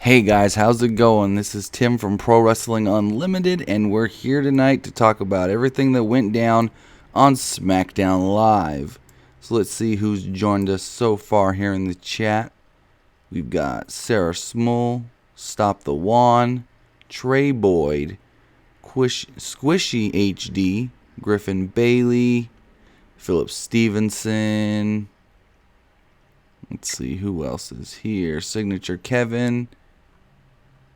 Hey guys, how's it going? This is Tim from Pro Wrestling Unlimited, and we're here tonight to talk about everything that went down on Smackdown Live. So let's see who's joined us so far here in the chat. We've got Sarah Small, Stop the Wan, Trey Boyd, Squishy HD, Griffin Bailey, Philip Stevenson. Let's see who else is here. Signature Kevin.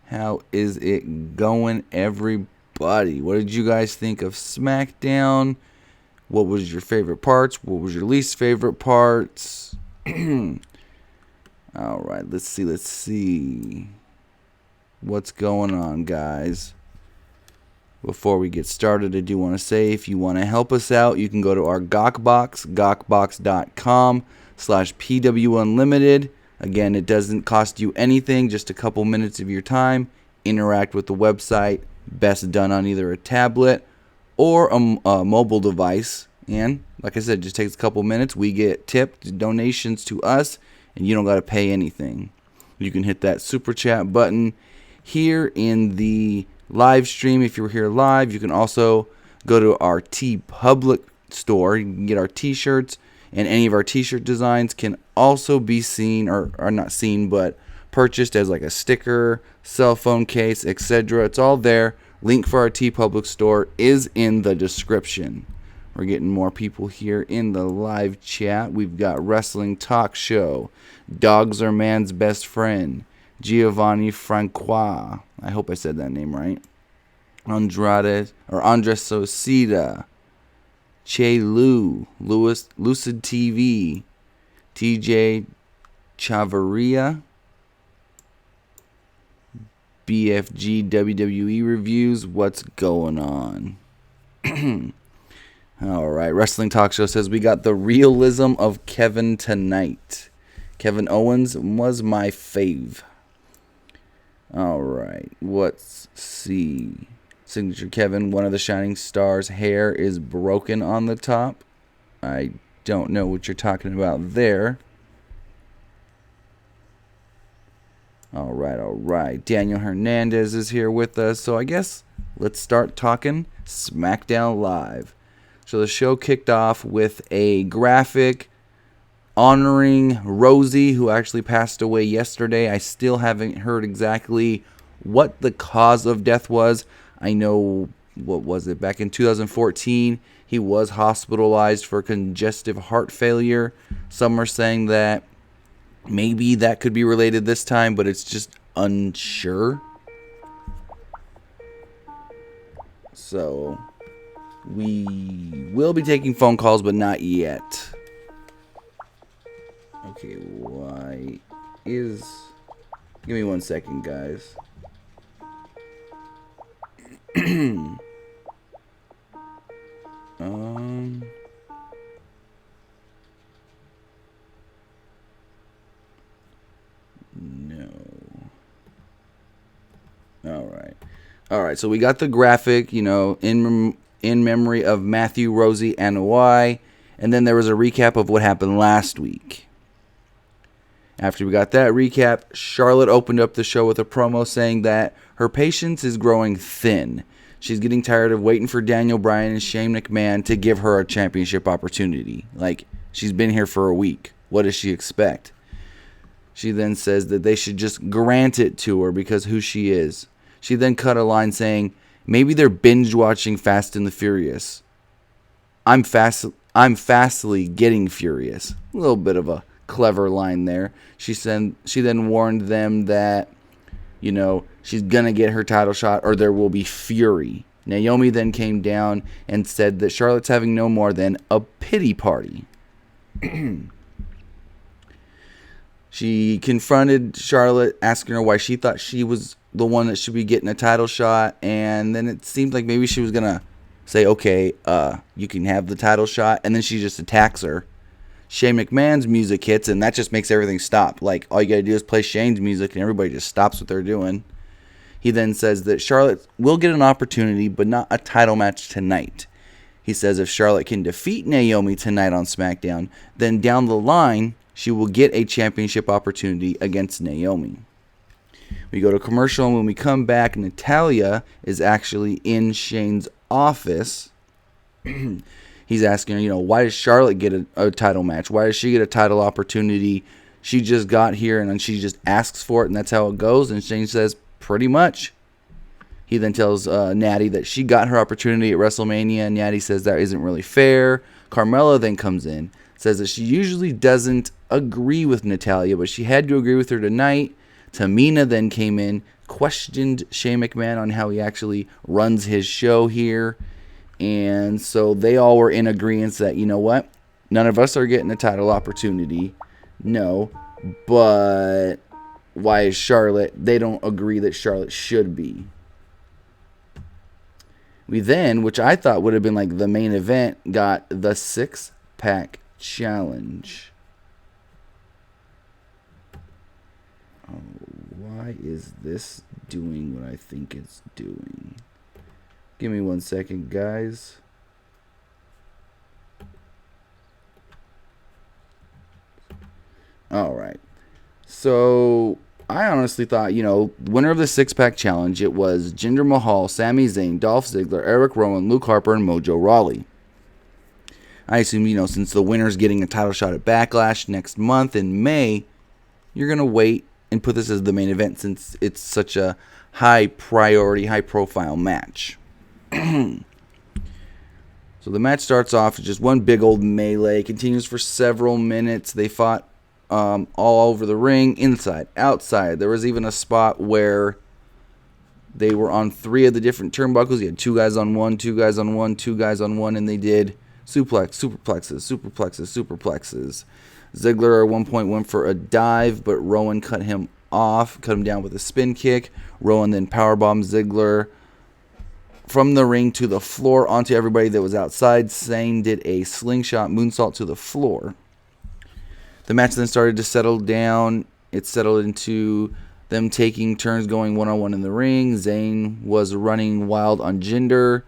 How is it going, everybody? What did you guys think of SmackDown? What was your favorite parts? What was your least favorite parts? All right, let's see. What's going on, guys? Before we get started, I do want to say, if you want to help us out, you can go to our Gawkbox, gawkbox.com/PWUnlimited. Again, it doesn't cost you anything, just a couple minutes of your time. Interact with the website, best done on either a tablet or a mobile device. And like I said, just takes a couple minutes. We get tipped donations to us, and you don't got to pay anything. You can hit that super chat button here in the live stream. If you're here live, you can also go to our TeePublic store. You can get our t-shirts. And any of our t-shirt designs can also be seen, or not seen, but purchased as like a sticker, cell phone case, etc. It's all there. Link for our TeePublic store is in the description. We're getting more people here in the live chat. We've got Wrestling Talk Show, Dogs Are Man's Best Friend, Giovanni Francois. I hope I said that name right. Andres Socida. Che Lu, Lucid TV, TJ Chavarria, BFG WWE Reviews. What's going on? All right, Wrestling Talk Show says we got the realism of Kevin tonight. Kevin Owens was my fave. All right, let's see. Signature Kevin, one of the Shining Stars' hair is broken on the top. I don't know what you're talking about there. All right. Daniel Hernandez is here with us. So I guess let's start talking SmackDown Live. So the show kicked off with a graphic honoring Rosie, who actually passed away yesterday. I still haven't heard exactly what the cause of death was. I know, what was it, back in 2014, he was hospitalized for congestive heart failure. Some are saying that maybe that could be related this time, but it's just unsure. So, we will be taking phone calls, but not yet. Okay, give me 1 second, guys. No. All right. So we got the graphic, in memory of Matthew, Rosie, and Y, and then there was a recap of what happened last week. After we got that recap, Charlotte opened up the show with a promo saying that her patience is growing thin. She's getting tired of waiting for Daniel Bryan and Shane McMahon to give her a championship opportunity. Like, she's been here for a week. What does she expect? She then says that they should just grant it to her because who she is. She then cut a line saying, maybe they're binge watching Fast and the Furious. I'm fastly getting furious. A little bit of a clever line there. She then warned them that, she's gonna get her title shot or there will be fury. Naomi then came down and said that Charlotte's having no more than a pity party. She confronted Charlotte, asking her why she thought she was the one that should be getting a title shot, and then it seemed like maybe she was gonna say, okay, you can have the title shot, and then she just attacks her. Shane McMahon's music hits, and that just makes everything stop. Like, all you gotta do is play Shane's music, and everybody just stops what they're doing. He then says that Charlotte will get an opportunity, but not a title match tonight. He says if Charlotte can defeat Naomi tonight on SmackDown, then down the line, she will get a championship opportunity against Naomi. We go to commercial, and when we come back, Natalya is actually in Shane's office. He's asking her, why does Charlotte get a title match? Why does she get a title opportunity? She just got here, and then she just asks for it, and that's how it goes. And Shane says, pretty much. He then tells Natty that she got her opportunity at WrestleMania, and Natty says that isn't really fair. Carmella then comes in, says that she usually doesn't agree with Natalya, but she had to agree with her tonight. Tamina then came in, questioned Shane McMahon on how he actually runs his show here. And so they all were in agreement that, what? None of us are getting a title opportunity. No. But why is Charlotte? They don't agree that Charlotte should be. We then, which I thought would have been like the main event, got the 6-pack challenge. Oh, why is this doing what I think it's doing? Give me 1 second, guys. All right. So I honestly thought, winner of the 6-pack challenge, it was Jinder Mahal, Sami Zayn, Dolph Ziggler, Eric Rowan, Luke Harper, and Mojo Rawley. I assume, since the winner's getting a title shot at Backlash next month in May, you're going to wait and put this as the main event since it's such a high priority, high profile match. So the match starts off with just one big old melee, continues for several minutes. They fought all over the ring, inside, outside. There was even a spot where they were on 3 of the different turnbuckles. You had 2 guys on 1, 2 guys on 1, 2 guys on 1, and they did superplexes. Ziggler at one point went for a dive, but Rowan cut him down with a spin kick. Rowan then powerbombed Ziggler from the ring to the floor onto everybody that was outside. Zayn did a slingshot moonsault to the floor. The match then started to settle down. It settled into them taking turns going one-on-one in the ring. Zayn was running wild on Jinder,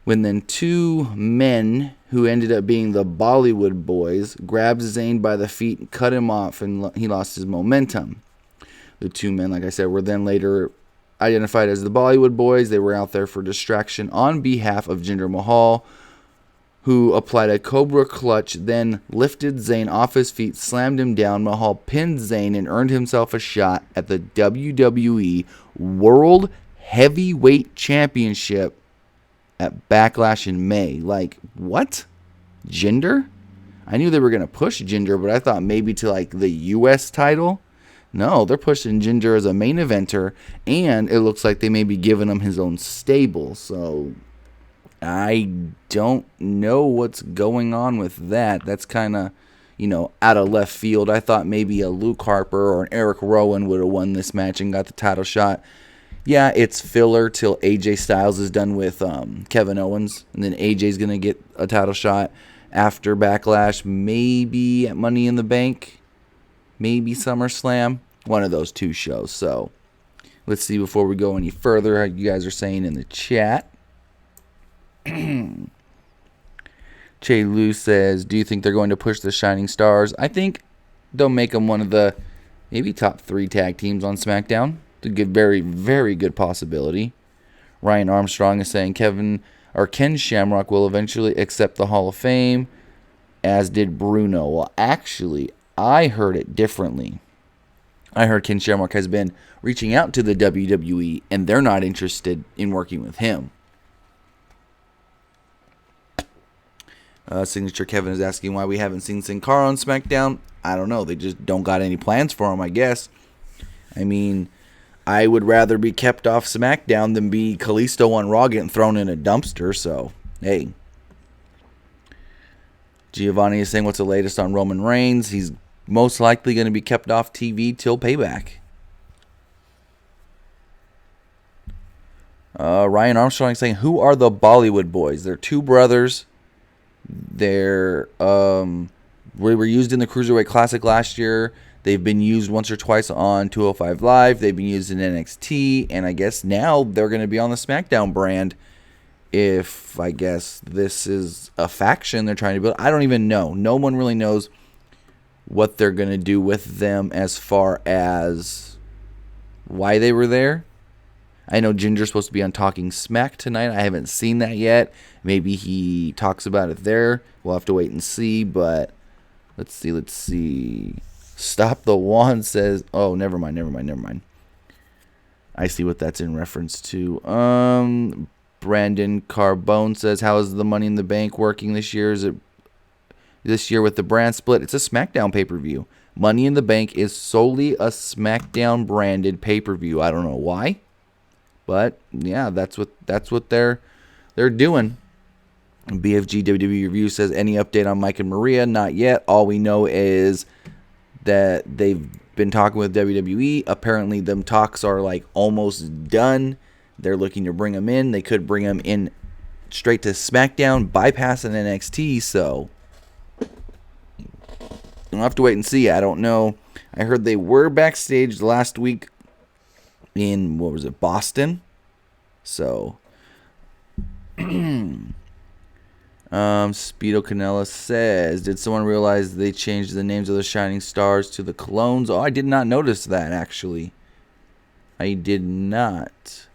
when then 2 men, who ended up being the Bollywood Boys, grabbed Zayn by the feet and cut him off, and he lost his momentum. The 2 men, like I said, were then later identified as the Bollywood Boys. They were out there for distraction on behalf of Jinder Mahal, who applied a Cobra Clutch, then lifted Zayn off his feet, slammed him down. Mahal pinned Zayn and earned himself a shot at the WWE World Heavyweight Championship at Backlash in May. Like, what? Jinder? I knew they were going to push Jinder, but I thought maybe to like the US title. No, they're pushing Jinder as a main eventer, and it looks like they may be giving him his own stable. So I don't know what's going on with that. That's kind of, out of left field. I thought maybe a Luke Harper or an Eric Rowan would have won this match and got the title shot. Yeah, it's filler till AJ Styles is done with Kevin Owens, and then AJ's going to get a title shot after Backlash, maybe at Money in the Bank, maybe SummerSlam, one of those 2 shows. So let's see before we go any further how you guys are saying in the chat. Che Lu says, do you think they're going to push the Shining Stars? I think they'll make them one of the maybe top 3 tag teams on SmackDown. It's a good, very, very good possibility. Ryan Armstrong is saying Ken Shamrock will eventually accept the Hall of Fame, as did Bruno. Well, actually, I heard it differently. I heard Ken Shamrock has been reaching out to the WWE, and they're not interested in working with him. Signature Kevin is asking why we haven't seen Sin Cara on SmackDown. I don't know. They just don't got any plans for him, I guess. I mean, I would rather be kept off SmackDown than be Kalisto on Raw getting thrown in a dumpster. So, hey. Giovanni is saying, what's the latest on Roman Reigns? He's most likely going to be kept off TV till Payback. Ryan Armstrong is saying, who are the Bollywood Boys? They're 2 brothers. They're we were used in the Cruiserweight Classic last year. They've been used once or twice on 205 Live. They've been used in NXT, and I guess now they're going to be on the SmackDown brand. If I guess this is a faction they're trying to build, I don't even know. No one really knows what they're going to do with them as far as why they were there. I know Ginger's supposed to be on Talking Smack tonight. I haven't seen that yet. Maybe he talks about it there. We'll have to wait and see, but let's see. Stop the Wand says, oh, never mind. I see what that's in reference to. Brandon Carbone says, how is the Money in the Bank working this year? Is it this year with the brand split? It's a SmackDown pay-per-view. Money in the Bank is solely a SmackDown branded pay-per-view. I don't know why. But yeah, that's what they're doing. BFG WWE Review says, any update on Mike and Maria? Not yet. All we know is that they've been talking with WWE. Apparently, them talks are like almost done. They're looking to bring them in. They could bring them in straight to SmackDown, bypassing NXT. So we'll have to wait and see. I don't know. I heard they were backstage last week in, Boston. So, Speedo Canella says, did someone realize they changed the names of the Shining Stars to the Clones? Oh, I did not notice that, actually. I did not.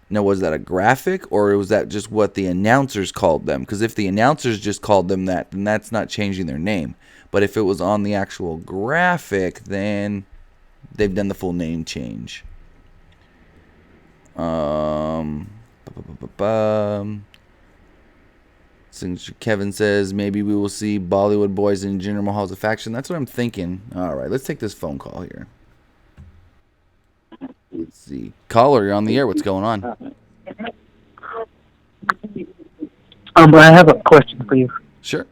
Now, was that a graphic, or was that just what the announcers called them? Because if the announcers just called them that, then that's not changing their name. But if it was on the actual graphic, then they've done the full name change. Kevin says, maybe we will see Bollywood Boys and Jinder Mahal's a faction. That's what I'm thinking. All right, let's take this phone call here. Let's see. Caller, you're on the air. What's going on? I have a question for you. Sure.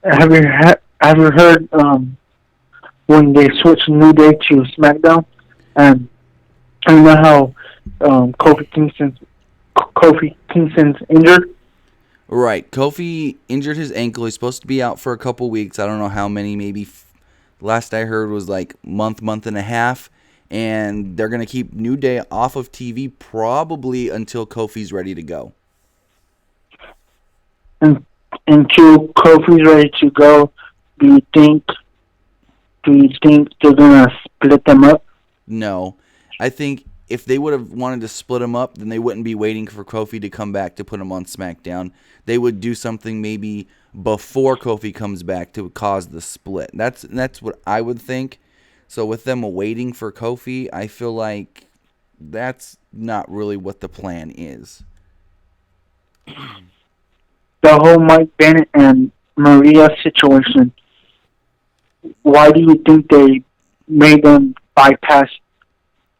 Have you heard when they switched New Day to SmackDown, and you know how Kofi Kingston's injured? Right. Kofi injured his ankle. He's supposed to be out for a couple weeks. I don't know how many. Maybe last I heard was like month and a half. And they're going to keep New Day off of TV probably until Kofi's ready to go. And until Kofi's ready to go, do you think they're going to split them up? No. I think if they would have wanted to split them up, then they wouldn't be waiting for Kofi to come back to put him on SmackDown. They would do something maybe before Kofi comes back to cause the split. That's what I would think. So with them waiting for Kofi, I feel like that's not really what the plan is. The whole Mike Bennett and Maria situation, why do you think they made them bypass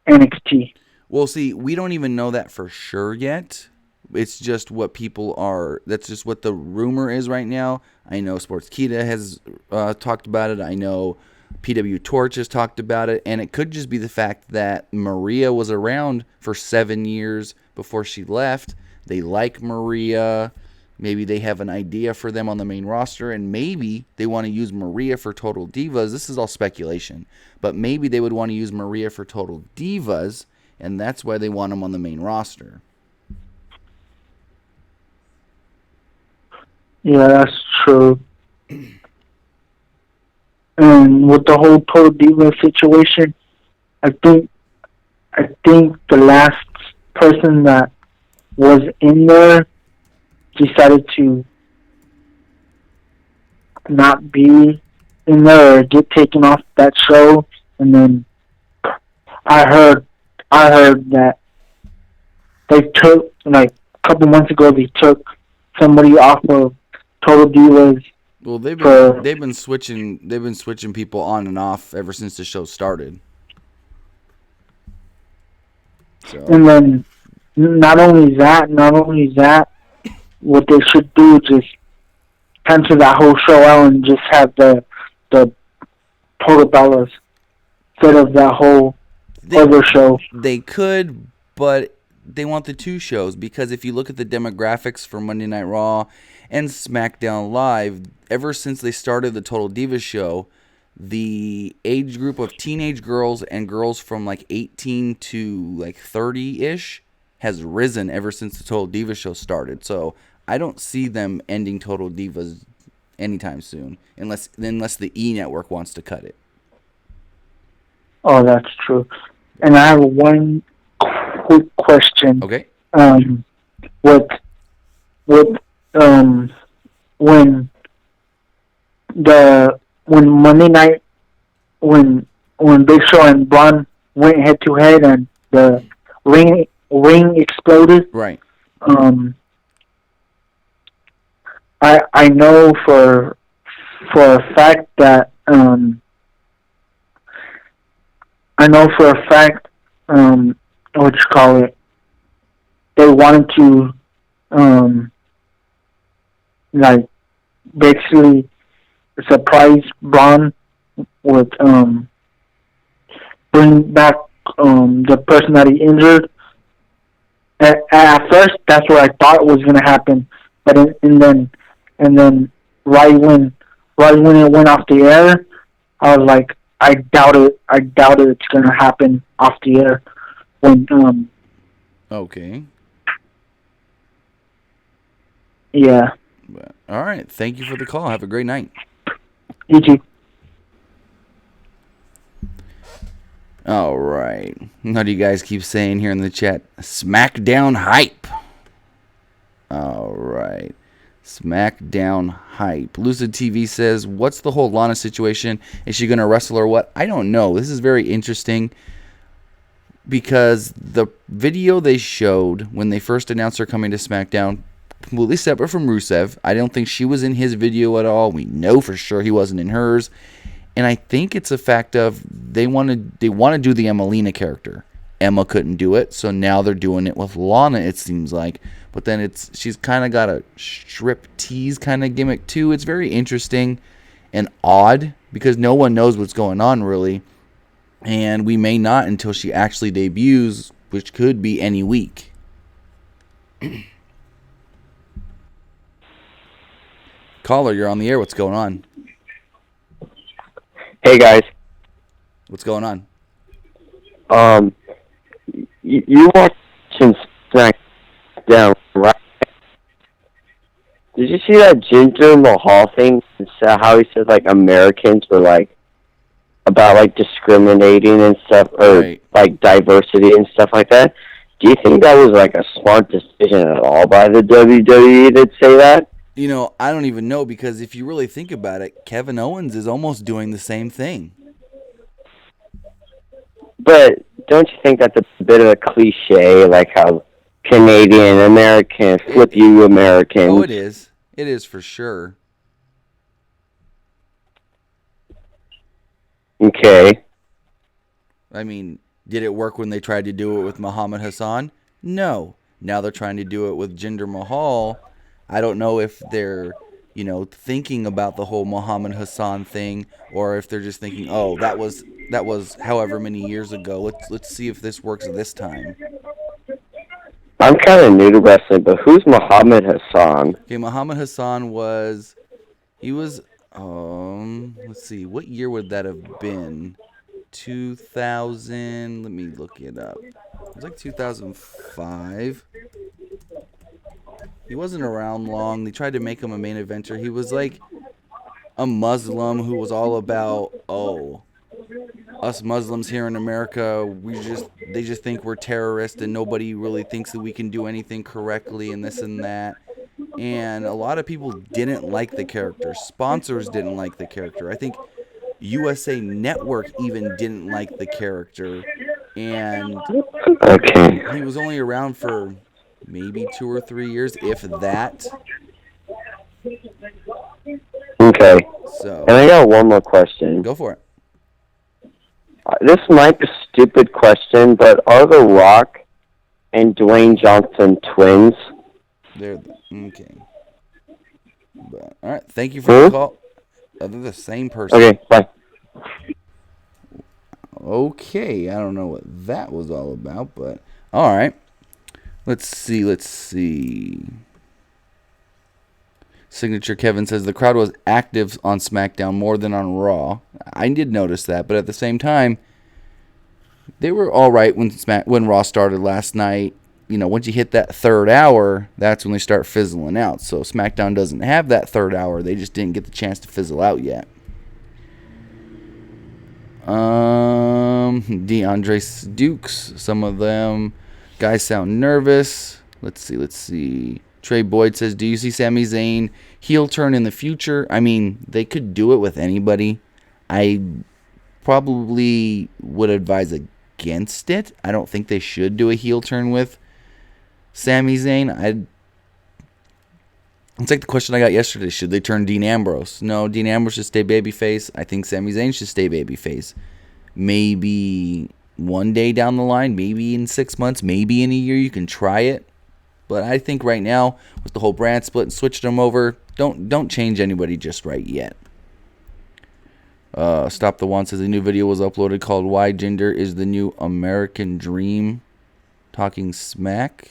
NXT? Well, see, we don't even know that for sure yet. It's just what people are. That's just what the rumor is right now. I know Sportskeeda has talked about it. I know PW Torch has talked about it. And it could just be the fact that Maria was around for 7 years before she left. They like Maria. Maybe they have an idea for them on the main roster. And maybe they want to use Maria for Total Divas. This is all speculation. But maybe they would want to use Maria for Total Divas. And that's why they want them on the main roster. Yeah, that's true. And with the whole Total Diva situation, I think the last person that was in there decided to not be in there or get taken off that show. And then I heard that they took, like, a couple months ago, they took somebody off of Total Divas. Well, they've been switching people on and off ever since the show started. So. And then not only that, what they should do is just cancel that whole show out and just have the Total Bellas instead of that whole other show. They could, but they want the two shows because if you look at the demographics for Monday Night Raw and SmackDown Live, ever since they started the Total Divas show, the age group of teenage girls and girls from like 18 to like 30-ish has risen ever since the Total Divas show started. So I don't see them ending Total Divas anytime soon, unless the E Network wants to cut it. Oh, that's true. And I have one quick question. Okay. With when when Monday night when Big Show and Braun went head to head and the ring exploded. Right. I know for a fact that what you call it, they wanted to like basically surprise Braun with bring back the person that he injured. At first, that's what I thought was gonna happen, but and then right when it went off the air, I was like, I doubt it it's gonna happen off the air. When Okay. Yeah. But, all right. Thank you for the call. Have a great night. You too. All right. What do you guys keep saying here in the chat? Smackdown hype. All right. Smackdown hype. Lucid TV says, what's the whole Lana situation? Is she going to wrestle or what? I don't know. This is very interesting because the video they showed when they first announced her coming to SmackDown, completely separate from Rusev. I don't think she was in his video at all. We know for sure he wasn't in hers. And I think it's a fact of they want to do the Emelina character. Emma couldn't do it, so now they're doing it with Lana, it seems like. But then she's kind of got a strip tease kind of gimmick too. It's very interesting and odd because no one knows what's going on really. And we may not until she actually debuts, which could be any week. Caller, you're on the air. What's going on? Hey guys. What's going on? You watching SmackDown, right? Did you see that Jinder Mahal thing? How he said like Americans were like about like discriminating and stuff, or right, like diversity and stuff like that. Do you think that was like a smart decision at all by the WWE to say that? You know, I don't even know because if you really think about it, Kevin Owens is almost doing the same thing. But don't you think that's a bit of a cliche, like how Canadian American, flip you Americans? Oh, it is. It is for sure. Okay. I mean, did it work when they tried to do it with Muhammad Hassan? No. Now they're trying to do it with Jinder Mahal. I don't know if they're, thinking about the whole Muhammad Hassan thing, or if they're just thinking, oh, that was however many years ago. Let's see if this works this time. I'm kind of new to wrestling, but who's Muhammad Hassan? Okay, Muhammad Hassan was let's see, what year would that have been? 2000, let me look it up. It was like 2005. He wasn't around long. They tried to make him a main eventer. He was like a Muslim who was all about, us Muslims here in America, they just think we're terrorists and nobody really thinks that we can do anything correctly and this and that. And a lot of people didn't like the character. Sponsors didn't like the character. I think USA Network even didn't like the character. And okay, he was only around for maybe 2 or 3 years, if that. Okay. So, and I got one more question. Go for it. This might be a stupid question, but are The Rock and Dwayne Johnson twins? They're okay. But, all right, thank you for the call. They're the same person. Okay, bye. Okay, I don't know what that was all about, but all right. Let's see. Signature Kevin says the crowd was active on SmackDown more than on Raw. I did notice that, but at the same time, they were all right when Raw started last night. once you hit that third hour, that's when they start fizzling out. So SmackDown doesn't have that third hour. They just didn't get the chance to fizzle out yet. DeAndre Dukes, some of them guys sound nervous. Let's see. Trey Boyd says, do you see Sami Zayn heel turn in the future? I mean, they could do it with anybody. I probably would advise against it. I don't think they should do a heel turn with Sami Zayn. It's like the question I got yesterday. Should they turn Dean Ambrose? No, Dean Ambrose should stay babyface. I think Sami Zayn should stay babyface. Maybe one day down the line, maybe in 6 months, maybe in a year, you can try it. But I think right now, with the whole brand split and switching them over, don't change anybody just right yet. Stop the One says a new video was uploaded called Why Gender is the New American Dream. Talking smack.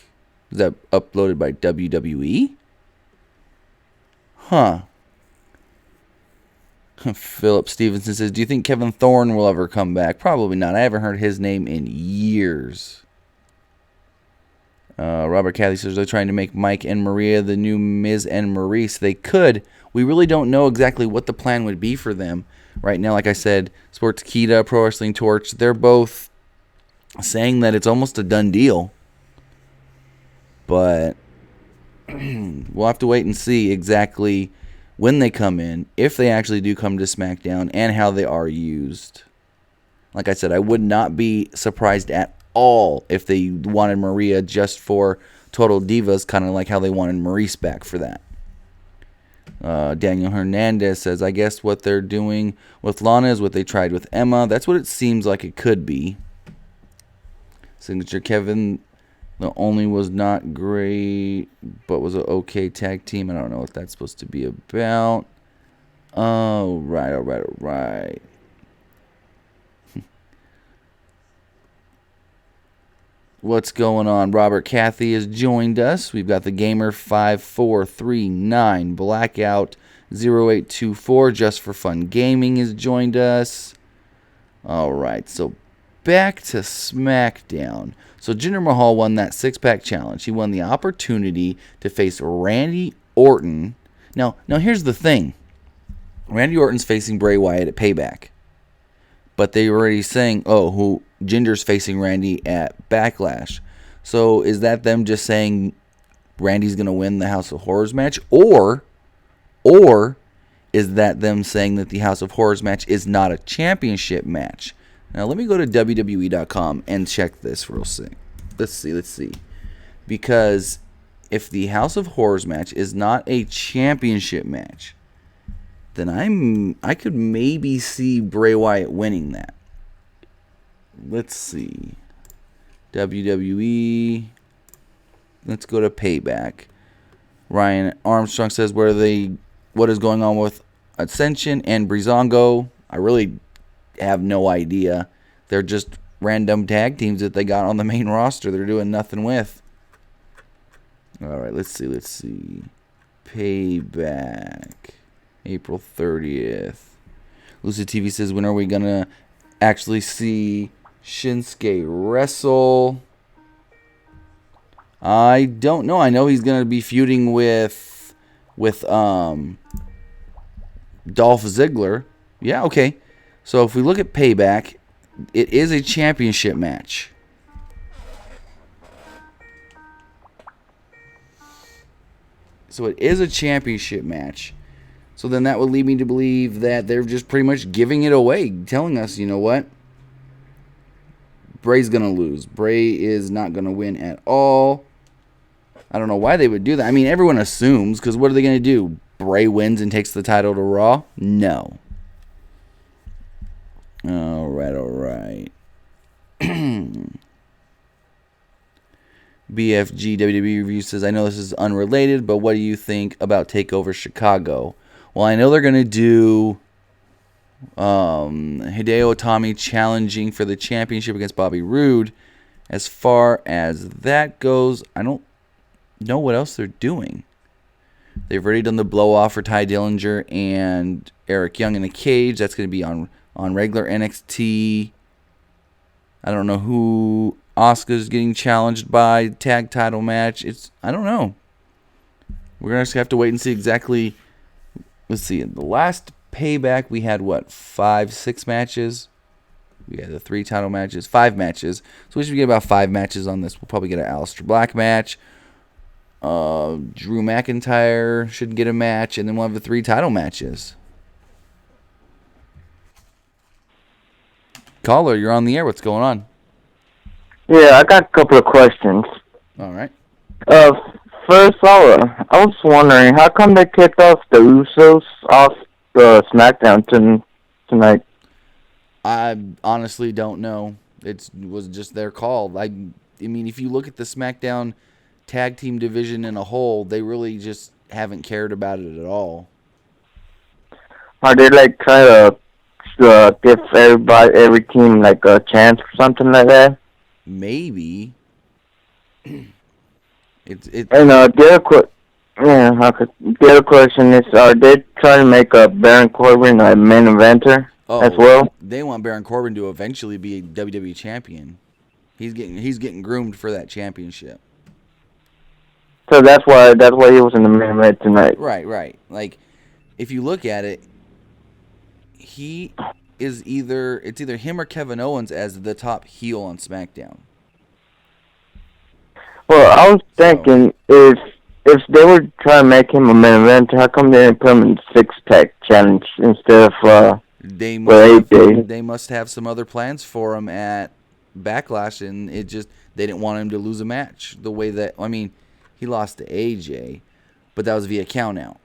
Is that uploaded by WWE? Huh. Philip Stevenson says, do you think Kevin Thorne will ever come back? Probably not. I haven't heard his name in years. Robert Cathy says they're trying to make Mike and Maria the new Miz and Maurice. They could. We really don't know exactly what the plan would be for them. Right now, like I said, Sportskeeda, Pro Wrestling Torch, they're both saying that it's almost a done deal. But we'll have to wait and see exactly when they come in, if they actually do come to SmackDown, and how they are used. Like I said, I would not be surprised at all if they wanted Maria just for Total Divas, kind of like how they wanted Maurice back for that. Daniel Hernandez says, I guess what they're doing with Lana is what they tried with Emma. That's what it seems like it could be. Signature Kevin, the only was not great, but was an okay tag team. I don't know what that's supposed to be about. All right. What's going on? Robert Cathy has joined us. We've got the Gamer 5439, Blackout 0824, Just for Fun Gaming has joined us. All right, so back to SmackDown. So Jinder Mahal won that six-pack challenge. He won the opportunity to face Randy Orton. Now here's the thing. Randy Orton's facing Bray Wyatt at Payback. But they were already saying, Jinder's facing Randy at Backlash. So is that them just saying Randy's going to win the House of Horrors match? Or is that them saying that the House of Horrors match is not a championship match? Now let me go to WWE.com and check this real quick. Let's see. Because if the House of Horrors match is not a championship match, then I could maybe see Bray Wyatt winning that. Let's see. WWE. Let's go to Payback. Ryan Armstrong says what is going on with Ascension and Breezango. I really have no idea. They're just random tag teams that they got on the main roster. They're doing nothing with. All right, let's see. Payback. April 30th. Lucid TV says, when are we going to actually see Shinsuke wrestle? I don't know. I know he's going to be feuding with Dolph Ziggler. Yeah, okay. So if we look at Payback, it is a championship match. So it is a championship match. So then that would lead me to believe that they're just pretty much giving it away, telling us, you know what? Bray's going to lose. Bray is not going to win at all. I don't know why they would do that. I mean, everyone assumes, because what are they going to do? Bray wins and takes the title to Raw? No. All right. BFG WWE Review says, I know this is unrelated, but what do you think about TakeOver Chicago? Well, I know they're going to do Hideo Itami challenging for the championship against Bobby Roode. As far as that goes, I don't know what else they're doing. They've already done the blow-off for Ty Dillinger and Eric Young in a cage. That's going to be on regular NXT. I don't know who Asuka's getting challenged by tag title match. I don't know. We're going to have to wait and see exactly. Let's see. In the last Payback, we had, 5-6 matches? We had the 3 title matches, 5 matches. So we should get about 5 matches on this. We'll probably get an Aleister Black match. Drew McIntyre should get a match. And then we'll have the 3 title matches. Caller, you're on the air. What's going on? Yeah, I got a couple of questions. All right. First, I was wondering, how come they kicked off the Usos off the Smackdown tonight? I honestly don't know. It was just their call. I mean, if you look at the SmackDown tag team division in a whole, they really just haven't cared about it at all. Are they like trying to give every team like a chance or something like that? Maybe. And the other question is, are they trying to make Baron Corbin a main eventer as well? They want Baron Corbin to eventually be a WWE champion. He's getting groomed for that championship. So that's why he was in the main event tonight. Right. Like, if you look at it, it's either him or Kevin Owens as the top heel on SmackDown. Well, I was thinking if they were trying to make him a main event, how come they didn't put him in the six-pack challenge instead of They must have some other plans for him at Backlash, and they didn't want him to lose a match. The way that, he lost to AJ, but that was via count out.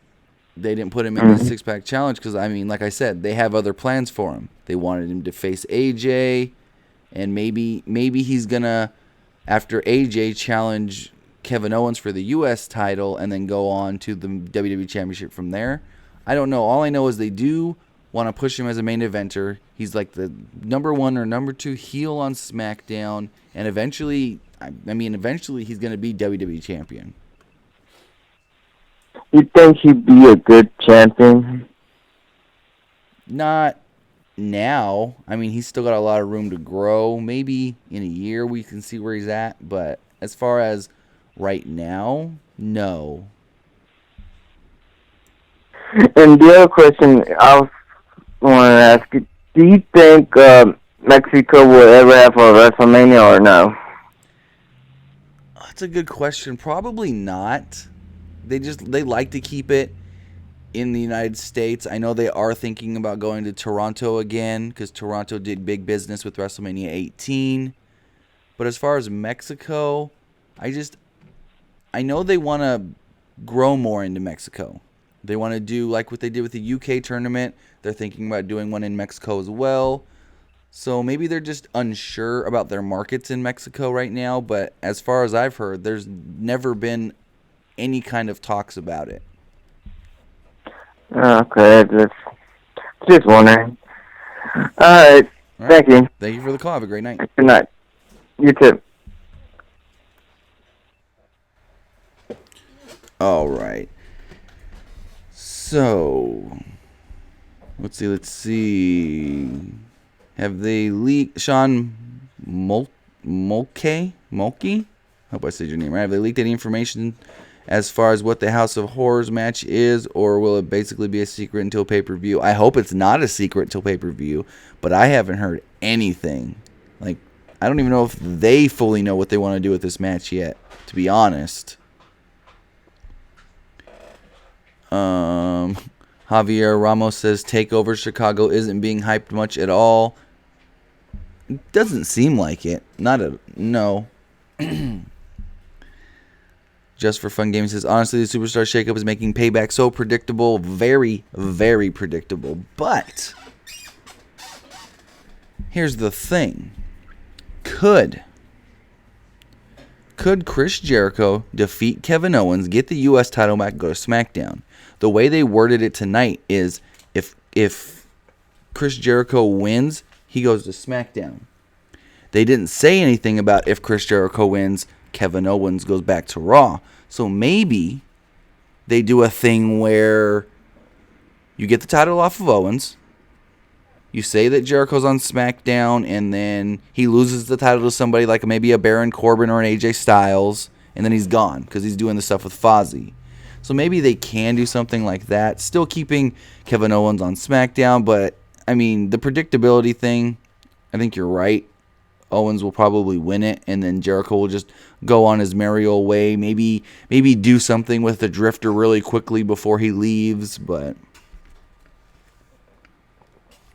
They didn't put him in the six-pack challenge because, like I said, they have other plans for him. They wanted him to face AJ, and maybe he's gonna, after AJ, challenge Kevin Owens for the U.S. title and then go on to the WWE Championship from there. I don't know. All I know is they do want to push him as a main eventer. He's like the number 1 or number 2 heel on SmackDown, and eventually he's going to be WWE champion. You think he'd be a good champion? Not now. He's still got a lot of room to grow. Maybe in a year we can see where he's at, but as far as right now, no. And the other question I want to ask you, do you think Mexico will ever have a WrestleMania or no? That's a good question. Probably not. They like to keep it in the United States. I know they are thinking about going to Toronto again because Toronto did big business with WrestleMania 18. But as far as Mexico, I know they want to grow more into Mexico. They want to do like what they did with the UK tournament. They're thinking about doing one in Mexico as well. So maybe they're just unsure about their markets in Mexico right now. But as far as I've heard, there's never been any kind of talks about it. Okay, just wondering. All right. Thank you. Thank you for the call. Have a great night. Good night. You too. All right. So, let's see. Have they leaked Sean Mulkey? Hope I said your name right. Have they leaked any information as far as what the House of Horrors match is, or will it basically be a secret until pay-per-view? I hope it's not a secret until pay-per-view, but I haven't heard anything. Like, I don't even know if they fully know what they want to do with this match yet, to be honest. Javier Ramos says TakeOver Chicago isn't being hyped much at all. It doesn't seem like it. No. Just for Fun Games says, honestly, the Superstar Shakeup is making Payback so predictable. Very, very predictable. But here's the thing. Could Chris Jericho defeat Kevin Owens, get the U.S. title back, go to SmackDown? The way they worded it tonight is if Chris Jericho wins, he goes to SmackDown. They didn't say anything about if Chris Jericho wins, Kevin Owens goes back to Raw. So maybe they do a thing where you get the title off of Owens, you say that Jericho's on SmackDown, and then he loses the title to somebody like maybe a Baron Corbin or an AJ Styles, and then he's gone because he's doing the stuff with Fozzy. So maybe they can do something like that, still keeping Kevin Owens on SmackDown. But I mean, the predictability thing, I think you're right. Owens will probably win it, and then Jericho will just go on his merry old way. Maybe do something with the Drifter really quickly before he leaves. But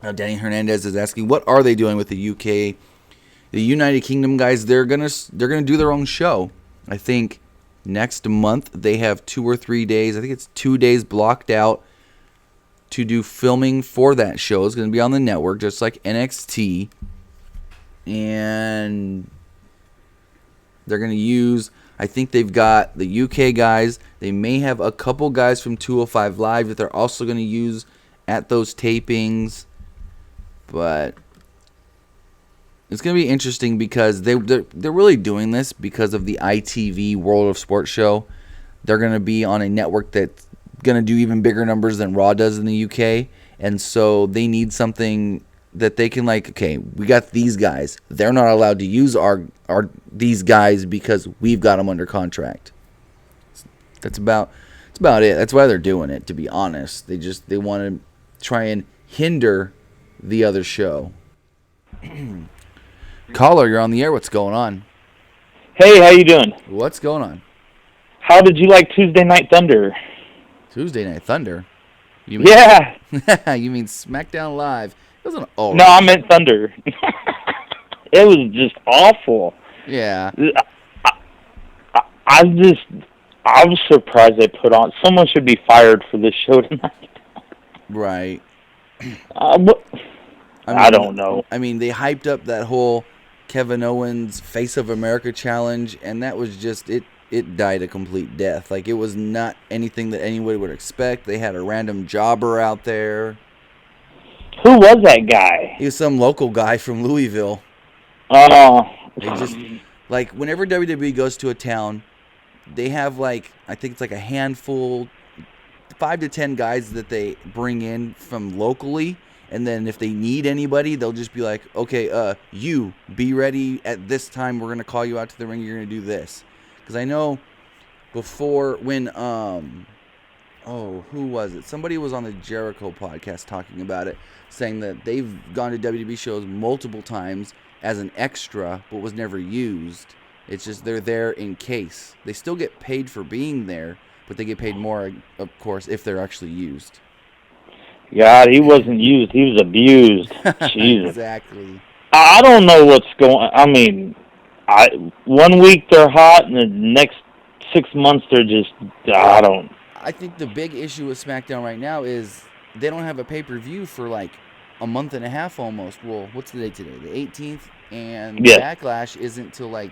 now Danny Hernandez is asking, what are they doing with the UK, the United Kingdom guys? They're gonna do their own show. I think next month they have 2 or 3 days. I think it's 2 days blocked out to do filming for that show. It's gonna be on the network, just like NXT. And they're going to use, I think they've got the UK guys. They may have a couple guys from 205 Live that they're also going to use at those tapings. But it's going to be interesting because they're really doing this because of the ITV World of Sports show. They're going to be on a network that's going to do even bigger numbers than Raw does in the UK. And so they need something that they can, like, okay, we got these guys. They're not allowed to use these guys because we've got them under contract. That's about it. That's why they're doing it, to be honest. They want to try and hinder the other show. Caller, you're on the air. What's going on? Hey, how you doing? What's going on? How did you like Tuesday Night Thunder? Tuesday Night Thunder? You Yeah. You mean SmackDown Live? It wasn't all No, right. I meant Thunder. It was just awful. Yeah. I was surprised they put on. Someone should be fired for this show tonight. Right. I don't know. I mean, they hyped up that whole Kevin Owens Face of America challenge, and that was just it died a complete death. Like, it was not anything that anybody would expect. They had a random jobber out there. Who was that guy? He was some local guy from Louisville. They just, like, whenever WWE goes to a town, they have, like, I think it's like a handful, 5 to 10 guys that they bring in from locally. And then if they need anybody, they'll just be like, okay, you be ready at this time. We're going to call you out to the ring. You're going to do this. Because I know before when, who was it? Somebody was on the Jericho podcast talking about it, saying that they've gone to WWE shows multiple times as an extra, but was never used. It's just they're there in case. They still get paid for being there, but they get paid more, of course, if they're actually used. God, he wasn't used. He was abused. Jesus. Exactly. I don't know what's going. I mean, 1 week they're hot, and the next 6 months they're just. I don't. I think the big issue with SmackDown right now is they don't have a pay-per-view for like a month and a half almost. Well, what's the date today? The 18th, and Backlash isn't till like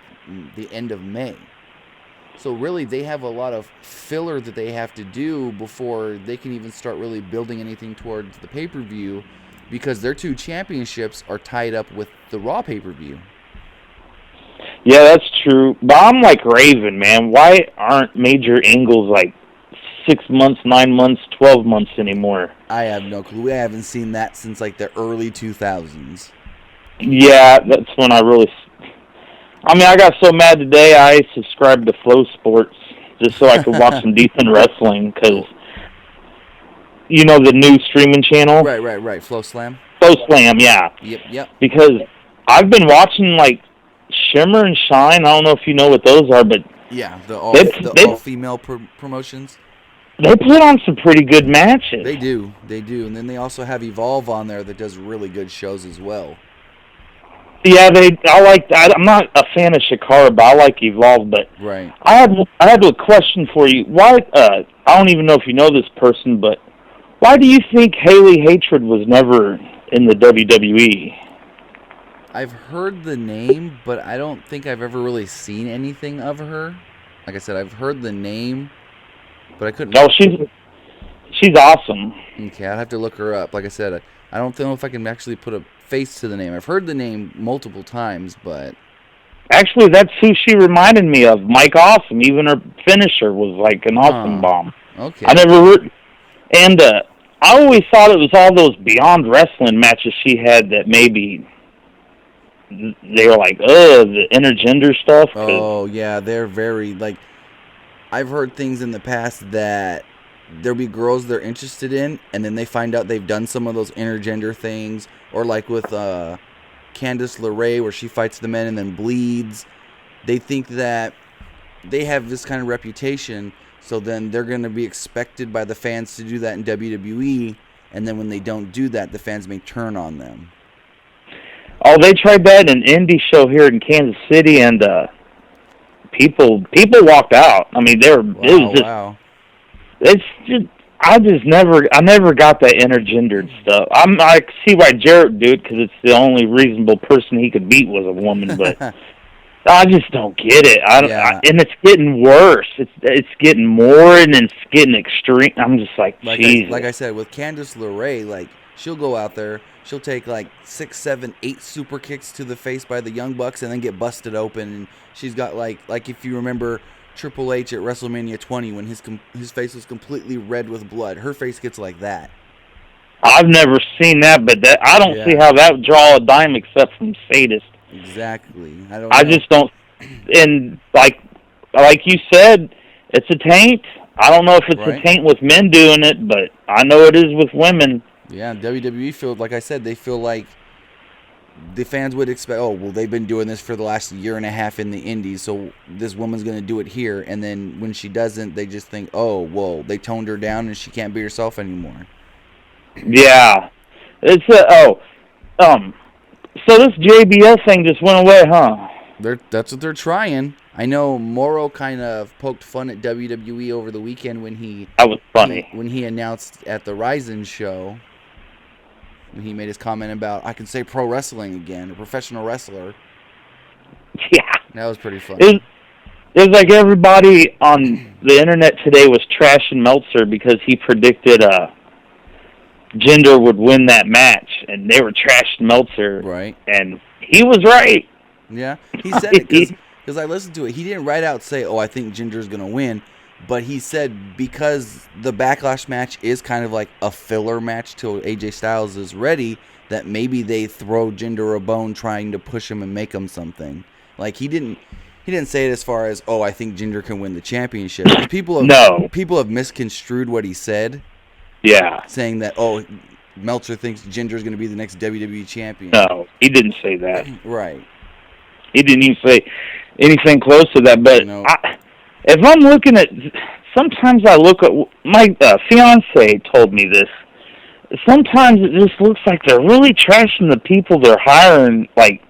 the end of May. So really, they have a lot of filler that they have to do before they can even start really building anything towards the pay-per-view, because their 2 championships are tied up with the Raw pay-per-view. Yeah, that's true. But I'm like Raven, man. Why aren't major angles like 6 months, 9 months, 12 months anymore? I have no clue. I haven't seen that since like the early 2000s. Yeah, that's when I really. I mean, I got so mad today. I subscribed to Flow Sports just so I could watch some decent wrestling, because you know the new streaming channel. Right. Flow Slam. Flow Slam, yeah. Yep. Because I've been watching like Shimmer and Shine. I don't know if you know what those are, but yeah, the all-female promotions. They put on some pretty good matches. They do, and then they also have Evolve on there that does really good shows as well. Yeah, I'm not a fan of Shikara, but I like Evolve. But right. I had a question for you. Why? I don't even know if you know this person, but why do you think Haley Hatred was never in the WWE? I've heard the name, but I don't think I've ever really seen anything of her. Like I said, I've heard the name, but I couldn't. No, she's awesome. Okay, I'd have to look her up. Like I said, I don't know if I can actually put a face to the name. I've heard the name multiple times, but actually, that's who she reminded me of. Mike Awesome. Even her finisher was like an awesome bomb. Okay. I never heard. And I always thought it was all those Beyond Wrestling matches she had that maybe they were like, the intergender stuff. Oh, yeah, they're very, like, I've heard things in the past that there'll be girls they're interested in, and then they find out they've done some of those intergender things, or like with Candice LeRae, where she fights the men and then bleeds. They think that they have this kind of reputation, so then they're going to be expected by the fans to do that in WWE, and then when they don't do that, the fans may turn on them. Oh, they tried that in an indie show here in Kansas City, and people walked out. I mean, it's just, I never got that intergendered stuff. I see why Jarrett do it, because it's the only reasonable person he could beat was a woman, but I just don't get it. And it's getting worse. It's getting more, and it's getting extreme. I'm just like Jesus. Like I said, with Candice LeRae, like, she'll go out there, she'll take like 6, 7, 8 super kicks to the face by the Young Bucks, and then get busted open. And she's got like if you remember Triple H at WrestleMania 20 when his face was completely red with blood, her face gets like that. I've never seen that, but I don't see how that would draw a dime except from sadists. Exactly. I just don't. And like you said, it's a taint. I don't know if it's a taint with men doing it, but I know it is with women. Yeah, WWE feel, like I said, they feel like the fans would expect, oh, well, they've been doing this for the last year and a half in the indies, so this woman's going to do it here. And then when she doesn't, they just think, oh, well, they toned her down and she can't be herself anymore. Yeah. So this JBL thing just went away, huh? That's what they're trying. I know Morrow kind of poked fun at WWE over the weekend when that was funny. When he announced at the Ryzen show, when he made his comment about, I can say pro wrestling again, a professional wrestler. Yeah. That was pretty funny. It was like everybody on the internet today was trashing Meltzer because he predicted Jinder would win that match, and they were trashing Meltzer. Right. And he was right. Yeah. He said it because I listened to it. He didn't right out say, oh, I think Jinder's going to win. But he said because the Backlash match is kind of like a filler match till AJ Styles is ready, that maybe they throw Jinder a bone trying to push him and make him something. Like, he didn't say it as far as, oh, I think Jinder can win the championship. People have misconstrued what he said. Yeah. Saying that, oh, Meltzer thinks Jinder's going to be the next WWE champion. No, he didn't say that. Right. He didn't even say anything close to that. But if I'm looking at, sometimes I look at, my fiance told me this. Sometimes it just looks like they're really trashing the people they're hiring. Like,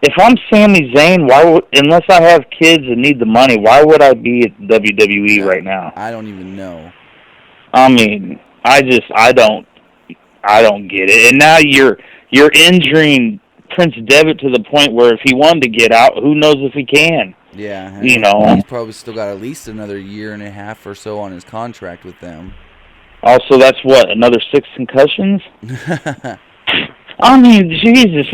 if I'm Sami Zayn, unless I have kids and need the money, why would I be at WWE right now? I don't even know. I mean, I don't get it. And now you're injuring Prince Devitt to the point where if he wanted to get out, who knows if he can? Yeah, he's probably still got at least another year and a half or so on his contract with them. Also, that's what, another 6 concussions? I mean, Jesus,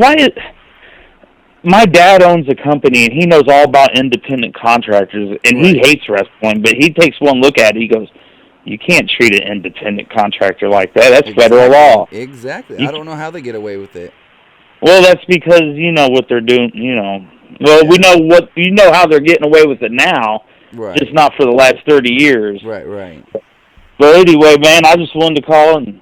my dad owns a company and he knows all about independent contractors, and he hates wrestling, but he takes one look at it, he goes, you can't treat an independent contractor like that. That's federal law. Exactly. I don't know how they get away with it. Well, that's because you know what they're doing, Well, we know how they're getting away with it now. Right. Just not for the last 30 years. Right. But anyway, man, I just wanted to call and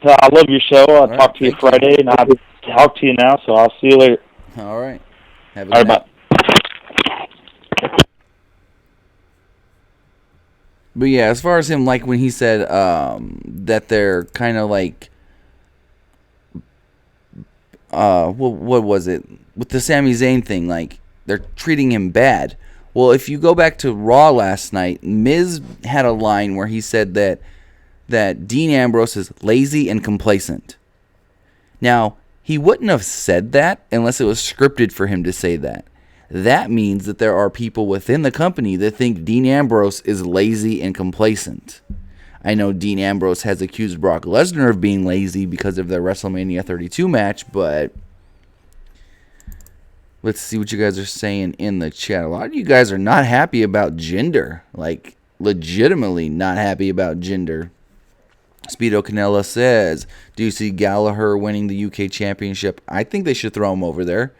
tell I love your show. I'll talk to you Friday, and I'll talk to you now, so I'll see you later. All right. Have a good night. Bye. But yeah, as far as him, like when he said that they're kind of like, what was it? With the Sami Zayn thing, like they're treating him bad. Well, if you go back to Raw last night, Miz had a line where he said that Dean Ambrose is lazy and complacent. Now, he wouldn't have said that unless it was scripted for him to say that. That means that there are people within the company that think Dean Ambrose is lazy and complacent. I know Dean Ambrose has accused Brock Lesnar of being lazy because of their WrestleMania 32 match, but let's see what you guys are saying in the chat. A lot of you guys are not happy about Jinder. Like, legitimately not happy about Jinder. Speedo Canella says, do you see Gallagher winning the UK Championship? I think they should throw him over there.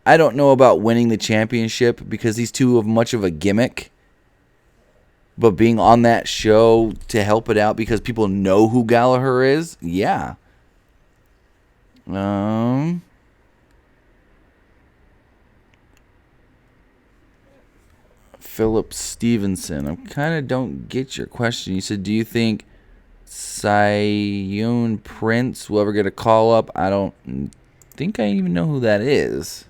I don't know about winning the championship because he's too much of a gimmick. But being on that show to help it out because people know who Gallagher is, yeah. Philip Stevenson, I kind of don't get your question. You said, do you think Sion Prince will ever get a call up? I don't think I even know who that is.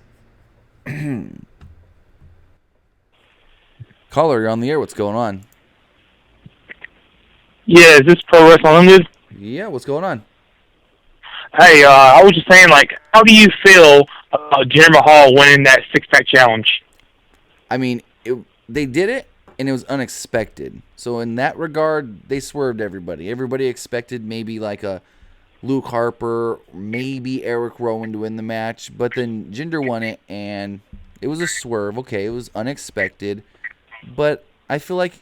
Caller, you're on the air. What's going on? Yeah, is this Pro Wrestling Unlimited? Yeah, what's going on? Hey, I was just saying, like, how do you feel about Jinder Mahal winning that six-pack challenge? I mean, they did it, and it was unexpected. So in that regard, they swerved everybody. Everybody expected maybe like a Luke Harper, maybe Eric Rowan to win the match, but then Jinder won it, and it was a swerve. Okay, it was unexpected, but I feel like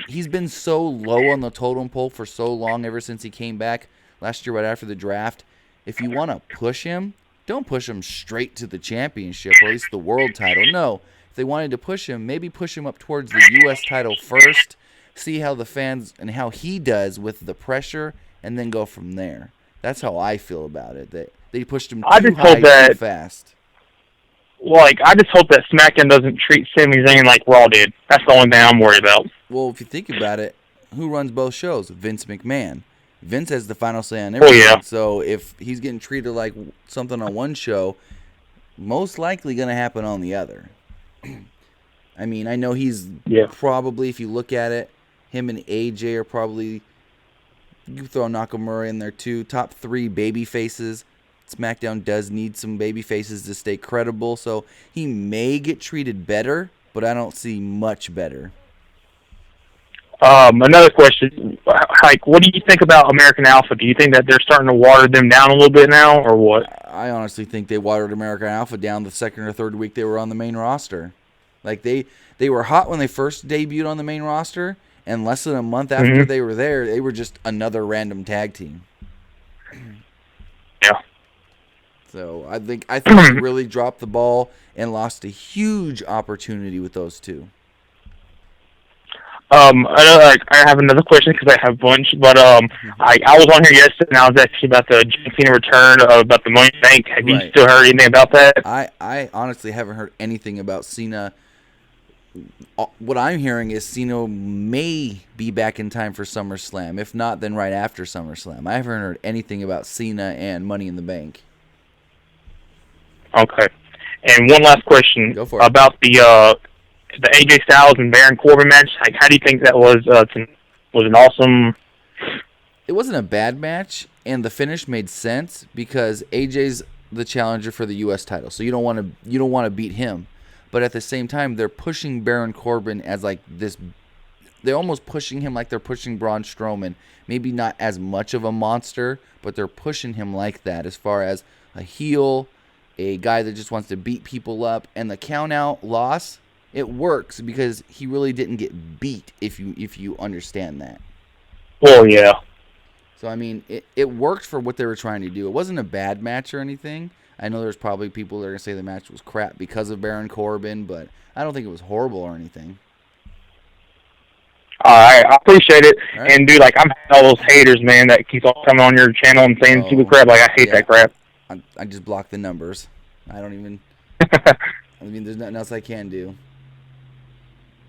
he's been so low on the totem pole for so long ever since he came back last year right after the draft. If you want to push him, don't push him straight to the championship or at least the world title. No, if they wanted to push him, maybe push him up towards the U.S. title first, see how the fans and how he does with the pressure, and then go from there. That's how I feel about it. That they pushed him too high too fast. Like, I just hope that SmackDown doesn't treat Sami Zayn like Raw did. That's the only thing I'm worried about. Well, if you think about it, who runs both shows? Vince McMahon. Vince has the final say on everything. Oh, yeah. So if he's getting treated like something on one show, most likely going to happen on the other. I mean, I know he's probably, if you look at it, him and AJ are probably, you can throw Nakamura in there too, top 3 baby faces. SmackDown does need some baby faces to stay credible, so he may get treated better, but I don't see much better. Another question, like, what do you think about American Alpha? Do you think that they're starting to water them down a little bit now, or what? I honestly think they watered American Alpha down the second or third week they were on the main roster. Like, they were hot when they first debuted on the main roster, and less than a month after they were there, they were just another random tag team. Yeah. So I think they really dropped the ball and lost a huge opportunity with those two. I have another question because I have a bunch, but I was on here yesterday and I was asking about the John Cena return, about the Money in the Bank. Have you still heard anything about that? I honestly haven't heard anything about Cena. What I'm hearing is Cena may be back in time for SummerSlam. If not, then right after SummerSlam. I haven't heard anything about Cena and Money in the Bank. Okay. And one last question Go for it. About the AJ Styles and Baron Corbin match. Like, how do you think that was? Was an awesome? It wasn't a bad match, and the finish made sense because AJ's the challenger for the U.S. title, so you don't want to beat him. But at the same time, they're pushing Baron Corbin as like this. They're almost pushing him like they're pushing Braun Strowman. Maybe not as much of a monster, but they're pushing him like that as far as a heel, a guy that just wants to beat people up, and the count-out loss. It works because he really didn't get beat, if you understand that. Well, yeah. So, I mean, it worked for what they were trying to do. It wasn't a bad match or anything. I know there's probably people that are going to say the match was crap because of Baron Corbin, but I don't think it was horrible or anything. All right, I appreciate it. All right. And, dude, like, I'm all those haters, man, that keep on coming on your channel and saying stupid crap. Like, I hate that crap. I just block the numbers. I don't even... I mean, there's nothing else I can do.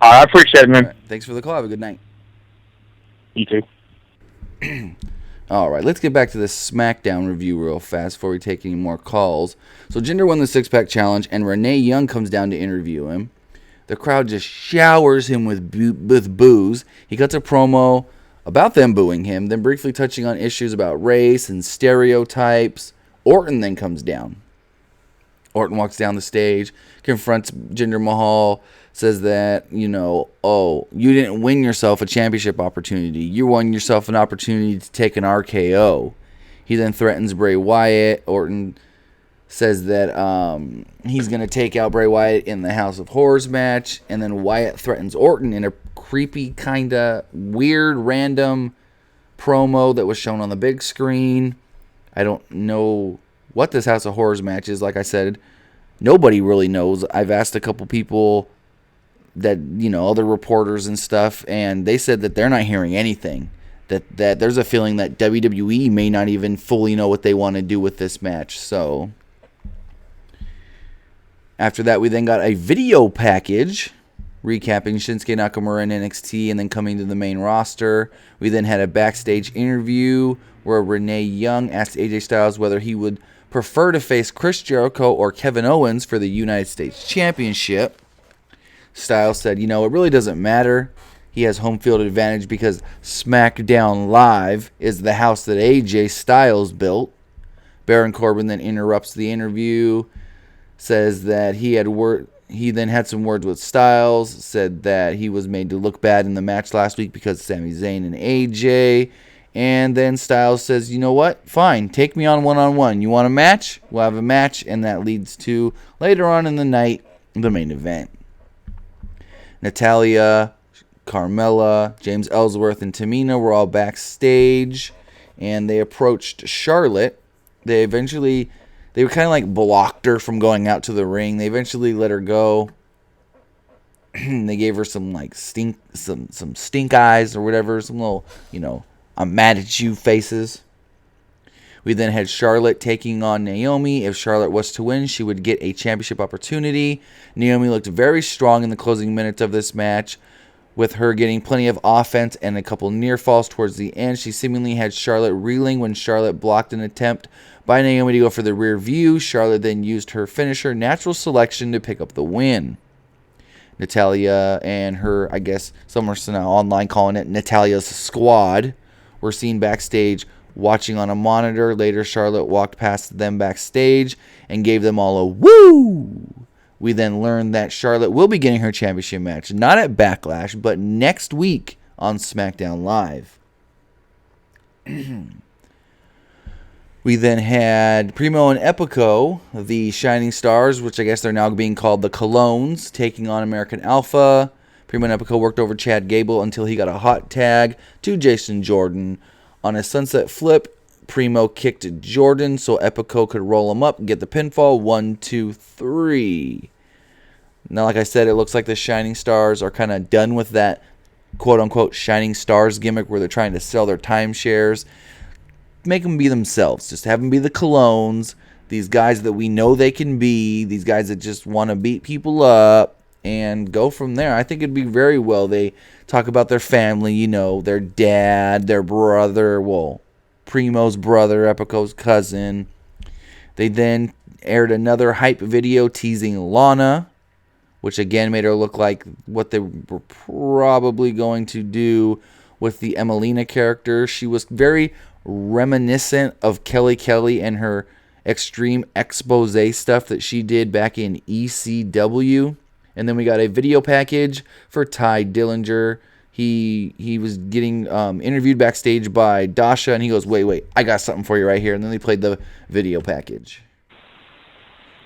I appreciate it, man. Right, thanks for the call. Have a good night. You too. All right, let's get back to the SmackDown review real fast before we take any more calls. So Jinder won the six-pack challenge, and Renee Young comes down to interview him. The crowd just showers him with boos. He cuts a promo about them booing him, then briefly touching on issues about race and stereotypes. Orton then comes down. Orton walks down the stage, confronts Jinder Mahal, says that, you didn't win yourself a championship opportunity. You won yourself an opportunity to take an RKO. He then threatens Bray Wyatt. Orton says that he's going to take out Bray Wyatt in the House of Horrors match. And then Wyatt threatens Orton in a creepy, kind of weird, random promo that was shown on the big screen. I don't know what this House of Horrors match is. Like I said, nobody really knows. I've asked a couple people that, other reporters and stuff, and they said that they're not hearing anything. That there's a feeling that WWE may not even fully know what they want to do with this match. So after that, we then got a video package recapping Shinsuke Nakamura in NXT and then coming to the main roster. We then had a backstage interview where Renee Young asked AJ Styles whether he would prefer to face Chris Jericho or Kevin Owens for the United States Championship. Styles said, it really doesn't matter. He has home field advantage because Smackdown Live is the house that AJ Styles built. Baron Corbin then interrupts the interview, says that he then had some words with Styles, said that he was made to look bad in the match last week because of Sami Zayn and AJ. And then Styles says, you know what? Fine, take me on one-on-one. You want a match? We'll have a match. And that leads to, later on in the night, the main event. Natalya, Carmella, James Ellsworth, and Tamina were all backstage, and they approached Charlotte. They were kind of like blocked her from going out to the ring. They eventually let her go. They gave her some stink eyes or whatever, some little, I'm mad at you faces. We then had Charlotte taking on Naomi. If Charlotte was to win, she would get a championship opportunity. Naomi looked very strong in the closing minutes of this match, with her getting plenty of offense and a couple near falls towards the end. She seemingly had Charlotte reeling when Charlotte blocked an attempt by Naomi to go for the rear view. Charlotte then used her finisher, Natural Selection, to pick up the win. Natalya and her, I guess some are now online calling it Natalya's squad, were seen backstage watching on a monitor. Later, Charlotte walked past them backstage and gave them all a woo. We then learned that Charlotte will be getting her championship match, not at Backlash, but next week on SmackDown Live. We then had Primo and Epico, the Shining Stars, which I guess they're now being called the Colognes, taking on American Alpha. Primo and Epico worked over Chad Gable until he got a hot tag to Jason Jordan. On a sunset flip, Primo kicked Jordan so Epico could roll him up and get the pinfall. 1, 2, 3. Now, like I said, it looks like the Shining Stars are kind of done with that quote-unquote Shining Stars gimmick where they're trying to sell their timeshares. Make them be themselves. Just have them be the Colognes, these guys that we know they can be, these guys that just want to beat people up, and go from there. I think it'd be very well. They talk about their family, their dad, their brother, Primo's brother, Epico's cousin. They then aired another hype video teasing Lana, which again made her look like what they were probably going to do with the Emelina character. She was very reminiscent of Kelly and her extreme expose stuff that she did back in ECW. And then we got a video package for Ty Dillinger. He was getting interviewed backstage by Dasha, and he goes, wait, I got something for you right here. And then they played the video package.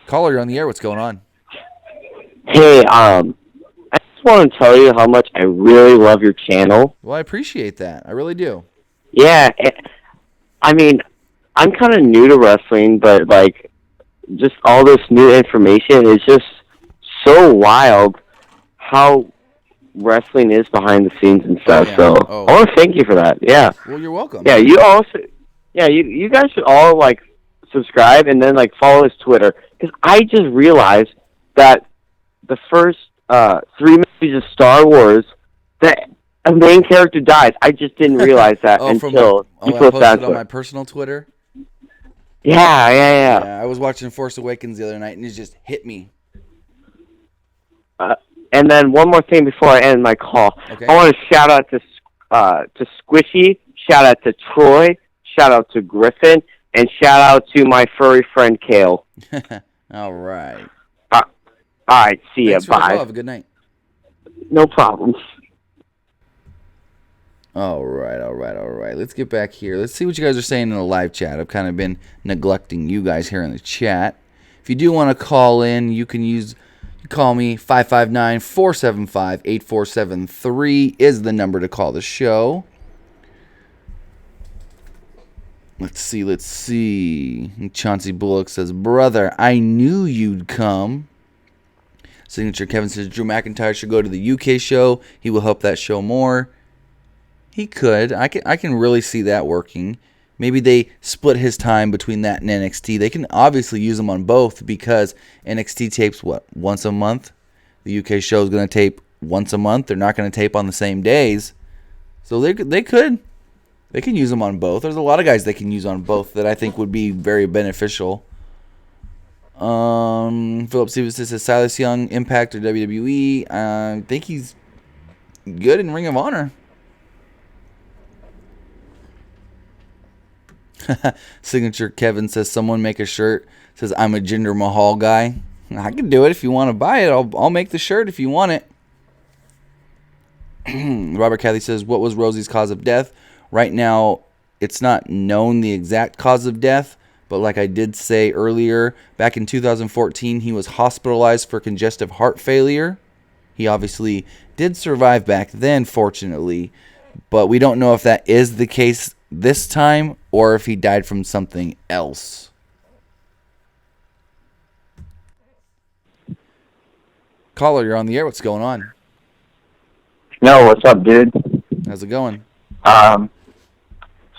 Caller, you're on the air. What's going on? Hey, I just want to tell you how much I really love your channel. Well, I appreciate that. I really do. Yeah, I mean, I'm kind of new to wrestling, but, just all this new information is just so wild how wrestling is behind the scenes and stuff. Oh, yeah. So Oh. I want to thank you for that. Yeah. Well, you're welcome. Yeah, you guys should all subscribe and then follow his Twitter, because I just realized that the first 3 movies of Star Wars, that a main character dies. I just didn't realize that until you I posted posted on my personal Twitter. Yeah. I was watching Force Awakens the other night, and it just hit me. And then one more thing before I end my call. Okay. I want to shout out to Squishy, shout out to Troy, shout out to Griffin, and shout out to my furry friend Kale. All right. All right, see ya. Thanks for the Bye. call. Have a good night. No problem. All right. Let's get back here. Let's see what you guys are saying in the live chat. I've kind of been neglecting you guys here in the chat. If you do want to call in, you can call me. 559-475-8473 is the number to call the show. Let's see. Chauncey Bullock says, "Brother, I knew you'd come." Signature Kevin says, "Drew McIntyre should go to the UK show. He will help that show more." He could. I can really see that working. Maybe they split his time between that and NXT. They can obviously use him on both because NXT tapes, once a month? The UK show is going to tape once a month. They're not going to tape on the same days. So they could. They can use them on both. There's a lot of guys they can use on both that I think would be very beneficial. Philip Stevens says Silas Young, Impact or WWE. I think he's good in Ring of Honor. Signature Kevin says someone make a shirt. Says I'm a Jinder Mahal guy. I can do it if you want to buy it. I'll make the shirt if you want it. Robert Cathy says, what was Rosie's cause of death? Right now, it's not known the exact cause of death, but like I did say earlier, back in 2014, he was hospitalized for congestive heart failure. He obviously did survive back then, fortunately, but we don't know if that is the case this time or if he died from something else. Caller, you're on the air. What's going on? Yo, what's up, dude? How's it going?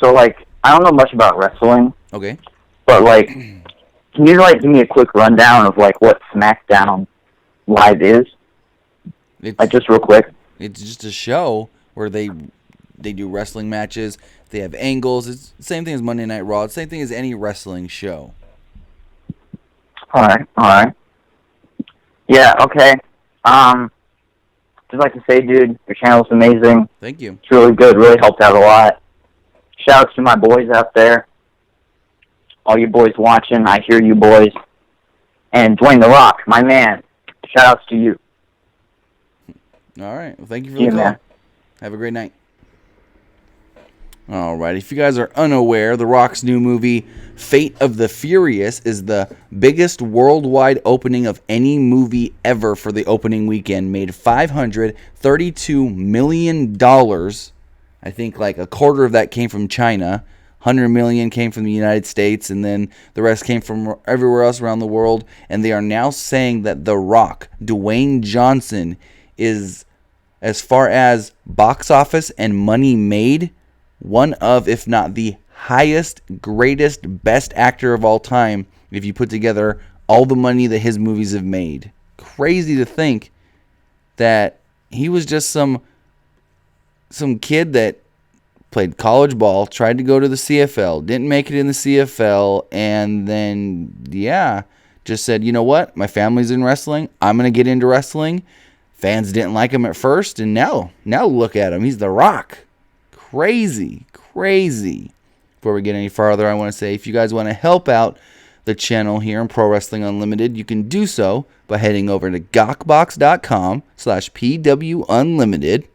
So, like, I don't know much about wrestling. Okay. But, like, can you, like, give me a quick rundown of, like, what Smackdown Live is? Like, just real quick. It's just a show where they do wrestling matches. They have angles. It's the same thing as Monday Night Raw. It's the same thing as any wrestling show. All right. Yeah, okay. Just like to say, dude, your channel's amazing. Thank you. It's really good. Really helped out a lot. Shout out to my boys out there. All you boys watching, I hear you boys. And Dwayne The Rock, my man. Shout outs to you. All right. Well, thank you for the call. Man. Have a great night. All right. If you guys are unaware, The Rock's new movie, Fate of the Furious, is the biggest worldwide opening of any movie ever for the opening weekend. Made $532 million. I think like a quarter of that came from China. 100 million came from the United States, and then the rest came from everywhere else around the world. And they are now saying that The Rock, Dwayne Johnson, is, as far as box office and money made, one of, if not the highest, greatest, best actor of all time if you put together all the money that his movies have made. Crazy to think that he was just some kid that played college ball, tried to go to the CFL, didn't make it in the CFL, and then, just said, you know what? My family's in wrestling. I'm going to get into wrestling. Fans didn't like him at first, and now look at him. He's The Rock. Crazy. Before we get any farther, I want to say if you guys want to help out the channel here in Pro Wrestling Unlimited, you can do so by heading over to gawkbox.com/PWUnlimited.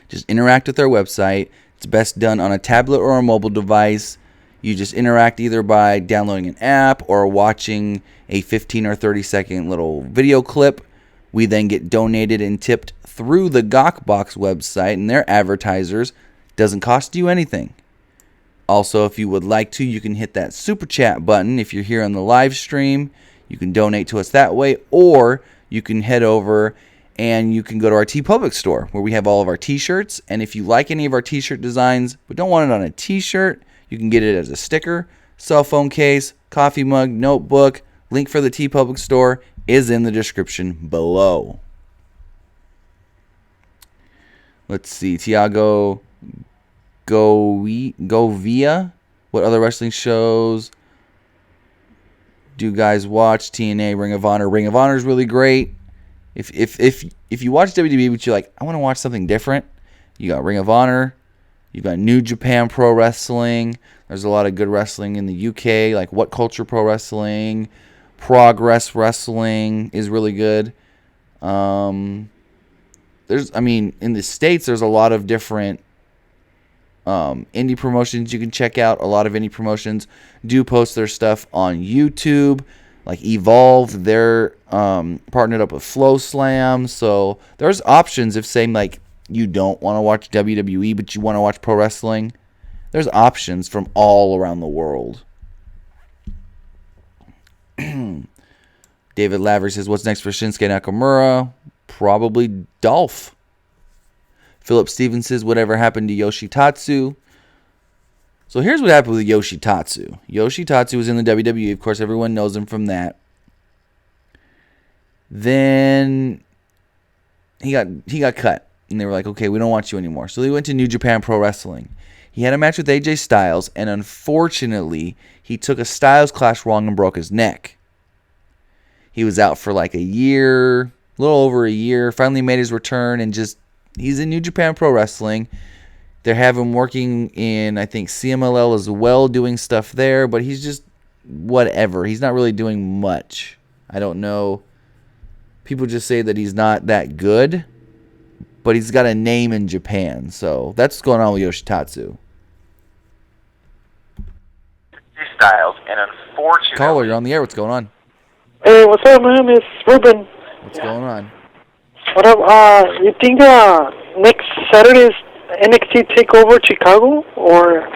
Just interact with our website. It's best done on a tablet or a mobile device. You just interact either by downloading an app or watching a 15 or 30 second little video clip. We then get donated and tipped through the Gawkbox website and their advertisers. Doesn't cost you anything. Also, if you would like to, you can hit that super chat button. If you're here on the live stream, you can donate to us that way, or you can head over and you can go to our TeePublic store where we have all of our t-shirts. And if you like any of our t-shirt designs but don't want it on a t-shirt, you can get it as a sticker, cell phone case, coffee mug, notebook. Link for the TeePublic store is in the description below. Let's see. Tiago Govia. What other wrestling shows do you guys watch? TNA, Ring of Honor. Ring of Honor is really great. If you watch WWE but you're like, I want to watch something different, you got Ring of Honor. You've got New Japan Pro Wrestling. There's a lot of good wrestling in the UK, like What Culture Pro Wrestling. Progress Wrestling is really good. In the States, there's a lot of different indie promotions you can check out. A lot of indie promotions do post their stuff on YouTube. Like Evolve, they're partnered up with Flow Slam. So there's options if saying like you don't want to watch WWE but you want to watch pro wrestling. There's options from all around the world. David Lavery says, what's next for Shinsuke Nakamura? Probably Dolph. Philip Stevens says, whatever happened to Yoshitatsu? So here's what happened with Yoshitatsu. Yoshitatsu was in the WWE. Of course, everyone knows him from that. Then he got cut. And they were like, okay, we don't want you anymore. So he went to New Japan Pro Wrestling. He had a match with AJ Styles, and unfortunately, he took a Styles clash wrong and broke his neck. He was out for like a year, a little over a year, finally made his return, and he's in New Japan Pro Wrestling. They have him working in, I think, CMLL as well, doing stuff there, but he's just whatever. He's not really doing much. I don't know. People just say that he's not that good, but he's got a name in Japan, so that's what's going on with Yoshitatsu. Styles, and unfortunately... Caller, you're on the air. What's going on? Hey, what's up, man? It's Ruben. What's going on? What up? You think next Saturday's NXT TakeOver Chicago, or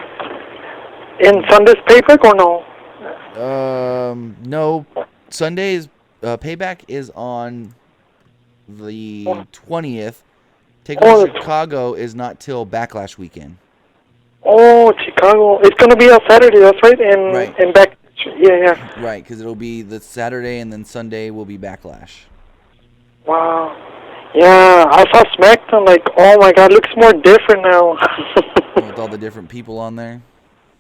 in Sunday's Payback, or no? No. Sunday's Payback is on the 20th. TakeOver Chicago is not till Backlash weekend. Oh, Chicago. It's going to be on Saturday, that's right? And Backstage. Yeah. Right, because it'll be the Saturday and then Sunday will be Backlash. Wow. Yeah, I saw Smackdown, like, oh my god, looks more different now. With all the different people on there?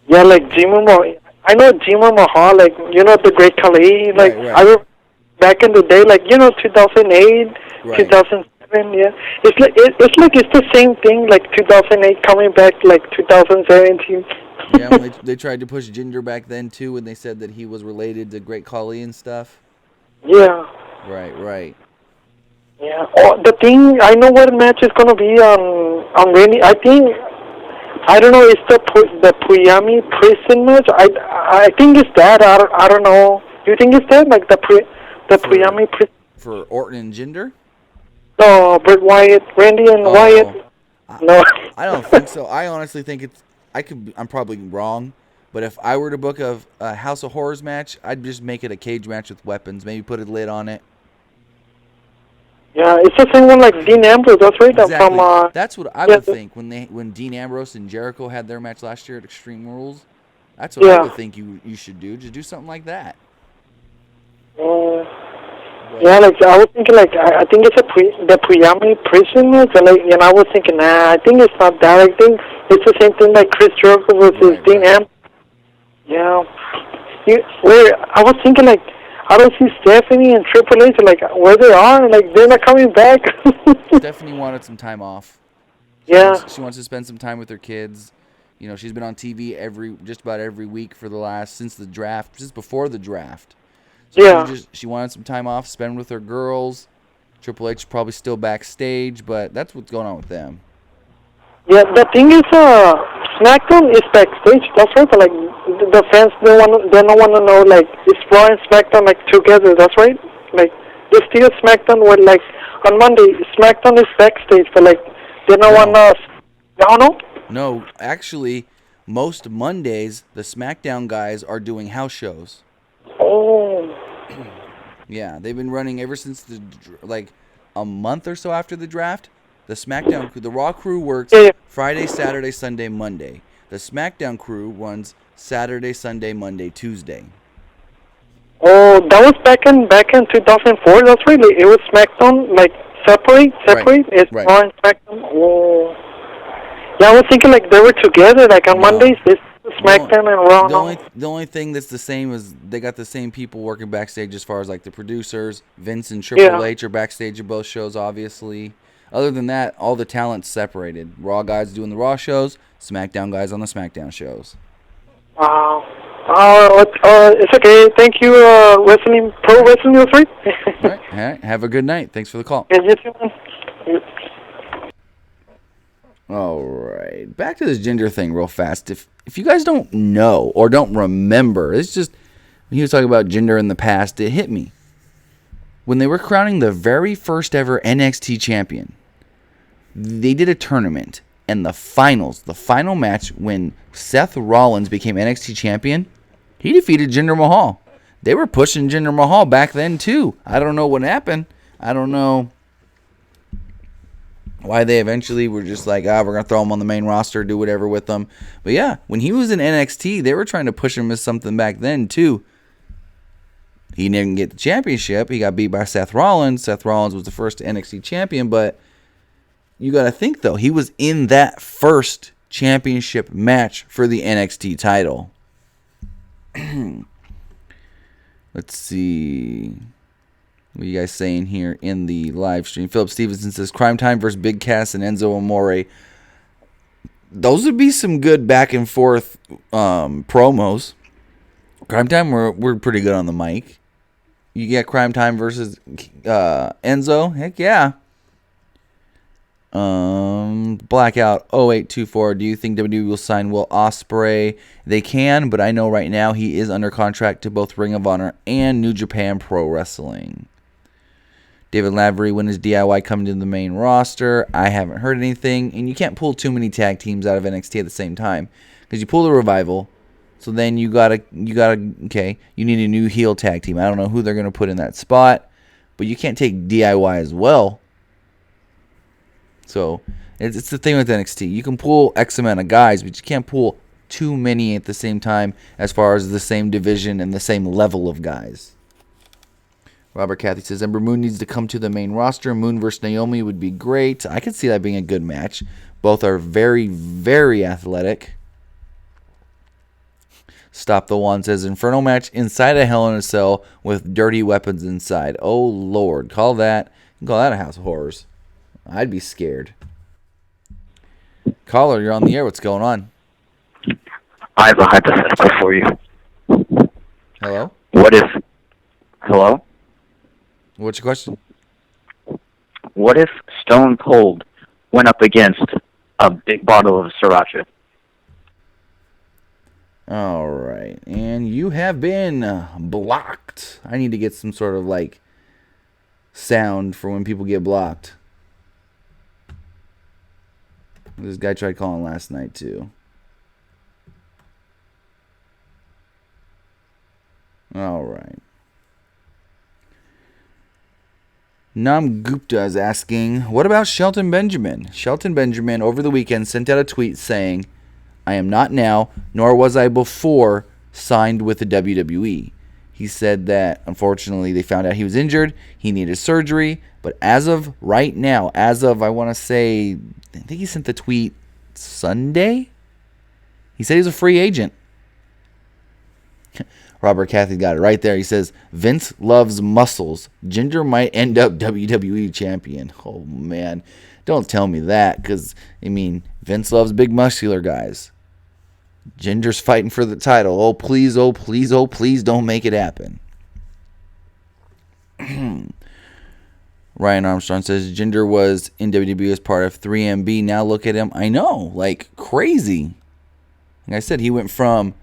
Yeah, like Jinder Mahal. I know Jinder Mahal, like, you know, the Great Khali. Like, right. I remember back in the day, like, you know, 2008, right. 2007, yeah. It's like it's the same thing, like 2008 coming back, like 2017. Yeah, when they tried to push Jinder back then, too, when they said that he was related to Great Khali and stuff. Yeah. Right. Yeah. Oh, the thing, I know what match is going to be on Randy. I don't know, it's the Puyami prison match. I think it's that. I don't know. Do you think it's that? Like the Puyami prison? For Orton and Jinder? No, Bret Wyatt, Randy and Wyatt. No. I don't think so. I honestly think I'm probably wrong, but if I were to book a House of Horrors match, I'd just make it a cage match with weapons. Maybe put a lid on it. Yeah, it's the same one like Dean Ambrose. That's right. Exactly. From, that's what I would think when Dean Ambrose and Jericho had their match last year at Extreme Rules. That's what I would think you should do. Just do something like that. Yeah, like I was thinking, like I think it's the Puyami prison match, and I was thinking, I think it's not that. I think it's the same thing like Chris Jericho versus Dean Ambrose. Yeah. I was thinking, like, I don't see Stephanie and Triple H, like, where they are, like, they're not coming back. Stephanie wanted some time off. She wants to spend some time with her kids. You know, she's been on TV just about every week since before the draft. So she wanted some time off, spend with her girls. Triple H is probably still backstage, but that's what's going on with them. Yeah, the thing is, SmackDown is backstage. That's right. But, like, the fans they don't want to know, like, it's Raw and SmackDown like together. That's right. Like, they still SmackDown with, like, on Monday SmackDown is backstage, but like they don't want to. No. No, actually, most Mondays the SmackDown guys are doing house shows. Oh. Yeah, they've been running ever since a month or so after the draft. The SmackDown crew, the Raw crew works Friday, Saturday, Sunday, Monday. The SmackDown crew runs Saturday, Sunday, Monday, Tuesday. Oh, that was back in 2004. That's really it was SmackDown like separate. It's Raw and SmackDown. Oh. Yeah, I was thinking like they were together. Like on Mondays, it's SmackDown and Raw. The only thing that's the same is they got the same people working backstage as far as like the producers. Vince and Triple H are backstage at both shows, obviously. Other than that, all the talent's separated. Raw guys doing the Raw shows, SmackDown guys on the SmackDown shows. Wow. It's okay. Thank you, Pro Wrestling News 3. All right. Have a good night. Thanks for the call. Yeah, you too. All right. Back to this gender thing real fast. If you guys don't know or don't remember, it's just when he was talking about gender in the past, it hit me. When they were crowning the very first ever NXT champion, they did a tournament. And the final match when Seth Rollins became NXT champion, he defeated Jinder Mahal. They were pushing Jinder Mahal back then too. I don't know what happened. I don't know why they eventually were just like, we're going to throw him on the main roster, do whatever with them. But yeah, when he was in NXT, they were trying to push him as something back then too. He didn't get the championship. He got beat by Seth Rollins. Seth Rollins was the first NXT champion, but you got to think, though, he was in that first championship match for the NXT title. Let's see. What are you guys saying here in the live stream? Philip Stevenson says, Crime Time versus Big Cass and Enzo Amore. Those would be some good back and forth promos. Crime Time, we're pretty good on the mic. You get Crime Time versus Enzo? Heck yeah. Blackout 0824. Do you think WWE will sign Will Ospreay? They can, but I know right now he is under contract to both Ring of Honor and New Japan Pro Wrestling. David Lavery, when is DIY coming to the main roster? I haven't heard anything, and you can't pull too many tag teams out of NXT at the same time because you pull the Revival, so then you gotta okay, you need a new heel tag team. I don't know who they're gonna put in that spot, but you can't take DIY as well. So it's the thing with NXT. You can pull X amount of guys, but you can't pull too many at the same time as far as the same division and the same level of guys. Robert Cathy says, Ember Moon needs to come to the main roster. Moon versus Naomi would be great. I could see that being a good match. Both are very, very athletic. Stop the One says, Inferno match inside a Hell in a Cell with dirty weapons inside. Oh, Lord. Call that a House of Horrors. I'd be scared. Caller, you're on the air. What's going on? I have a hypothetical for you. Hello? Hello? What's your question? What if Stone Cold went up against a big bottle of Sriracha? All right. And you have been blocked. I need to get some sort of sound for when people get blocked. This guy tried calling last night too. All right. Nam Gupta is asking, what about Shelton Benjamin? Shelton Benjamin over the weekend sent out a tweet saying, I am not now, nor was I before, signed with the WWE. He said that, unfortunately, they found out he was injured, he needed surgery, but as of right now, I want to say, I think he sent the tweet Sunday? He said he's a free agent. Robert Cathy got it right there. He says, Vince loves muscles. Jinder might end up WWE champion. Oh, man. Don't tell me that, because, Vince loves big muscular guys. Jinder's fighting for the title. Oh, please, oh, please, oh, please don't make it happen. Ryan Armstrong says, Jinder was in WWE as part of 3MB. Now look at him. I know, crazy. Like I said, he went from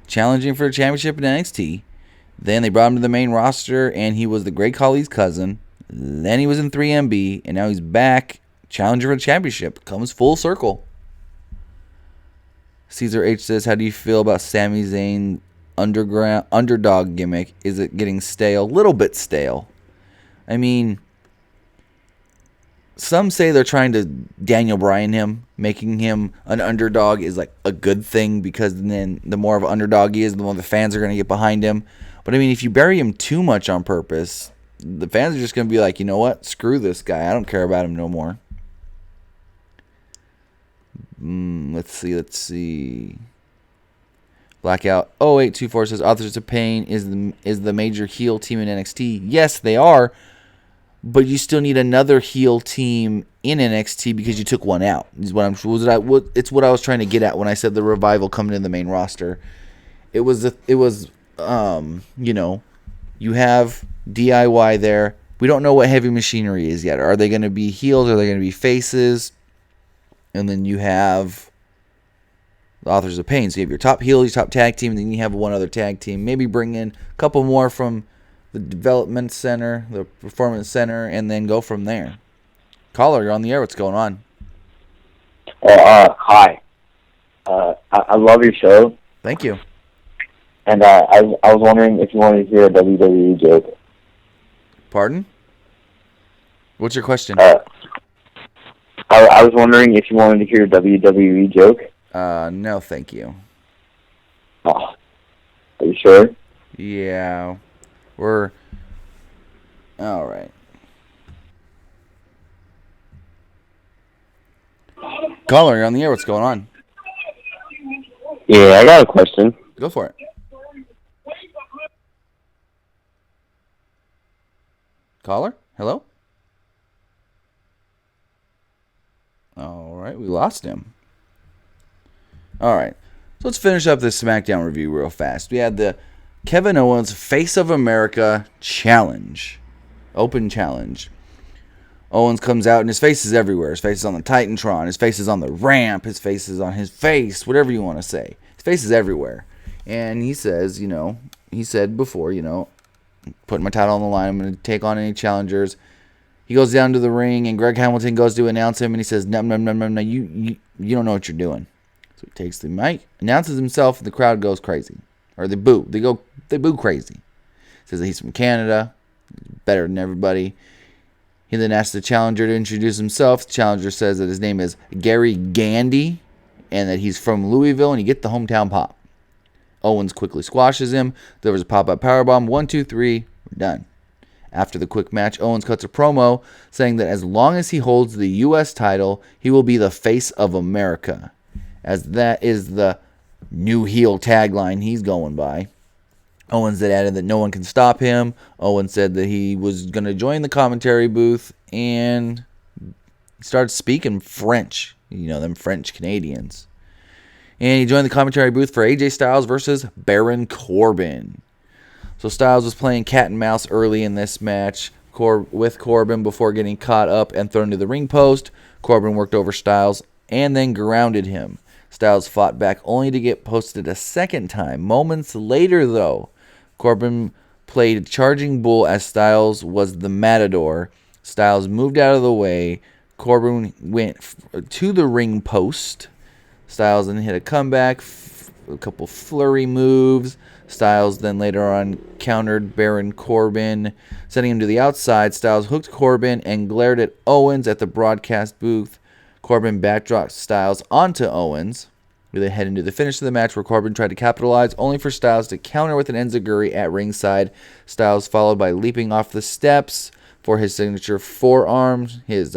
challenging for a championship in NXT. Then they brought him to the main roster, and he was the Great Khali's cousin. Then he was in 3MB, and now he's back challenging for the championship. Comes full circle. Caesar H says, how do you feel about Sami Zayn underdog gimmick? Is it getting stale? Little bit stale. Some say they're trying to Daniel Bryan him, making him an underdog is a good thing because then the more of an underdog he is, the more the fans are going to get behind him. But if you bury him too much on purpose, the fans are just going to be like, you know what? Screw this guy. I don't care about him no more. Let's see. Blackout 0824 says, Authors of Pain is the major heel team in NXT. Yes, they are. But you still need another heel team in NXT because you took one out. It's what I was trying to get at when I said the Revival coming in the main roster. You have DIY there. We don't know what Heavy Machinery is yet. Are they going to be heels? Are they going to be faces? And then you have the Authors of Pain. So you have your top heel, your top tag team, and then you have one other tag team. Maybe bring in a couple more from the development center, the performance center, and then go from there. Caller, you're on the air. What's going on? Hi. I love your show, Thank you. and I was wondering if you wanted to hear a WWE joke. Pardon? What's your question? I was wondering if you wanted to hear a WWE joke. No, thank you. Oh, are you sure? Yeah. We're... All right. Caller, you're on the air. What's going on? Yeah, I got a question. Go for it. Caller? Hello? All right, we lost him. All right, so let's finish up this SmackDown review real fast. We had the Kevin Owens Face of America Challenge. Open challenge. Owens comes out and his face is everywhere. His face is on the Titantron. His face is on the ramp. His face is on his face. Whatever you want to say. His face is everywhere. And he says, he said before, putting my title on the line. I'm going to take on any challengers. He goes down to the ring and Greg Hamilton goes to announce him and he says, no, you don't know what you're doing. So he takes the mic, announces himself, and the crowd goes crazy. Or they boo. They boo crazy. Says that he's from Canada. He's better than everybody. He then asks the challenger to introduce himself. The challenger says that his name is Gary Gandy and that he's from Louisville and you get the hometown pop. Owens quickly squashes him. There was a pop-up powerbomb. 1, 2, 3. We're done. After the quick match, Owens cuts a promo saying that as long as he holds the U.S. title, he will be the face of America, as that is the new heel tagline he's going by. Owens then added that no one can stop him. Owens said that he was going to join the commentary booth and started speaking French. Them French Canadians. And he joined the commentary booth for AJ Styles versus Baron Corbin. So Styles was playing cat and mouse early in this match with Corbin before getting caught up and thrown to the ring post. Corbin worked over Styles and then grounded him. Styles fought back only to get posted a second time. Moments later, though, Corbin played Charging Bull as Styles was the Matador. Styles moved out of the way. Corbin went to the ring post. Styles then hit a comeback, a couple flurry moves. Styles then later on countered Baron Corbin, sending him to the outside. Styles hooked Corbin and glared at Owens at the broadcast booth. Corbin backdropped Styles onto Owens. We then head into the finish of the match where Corbin tried to capitalize, only for Styles to counter with an enziguri at ringside. Styles followed by leaping off the steps for his signature forearm, his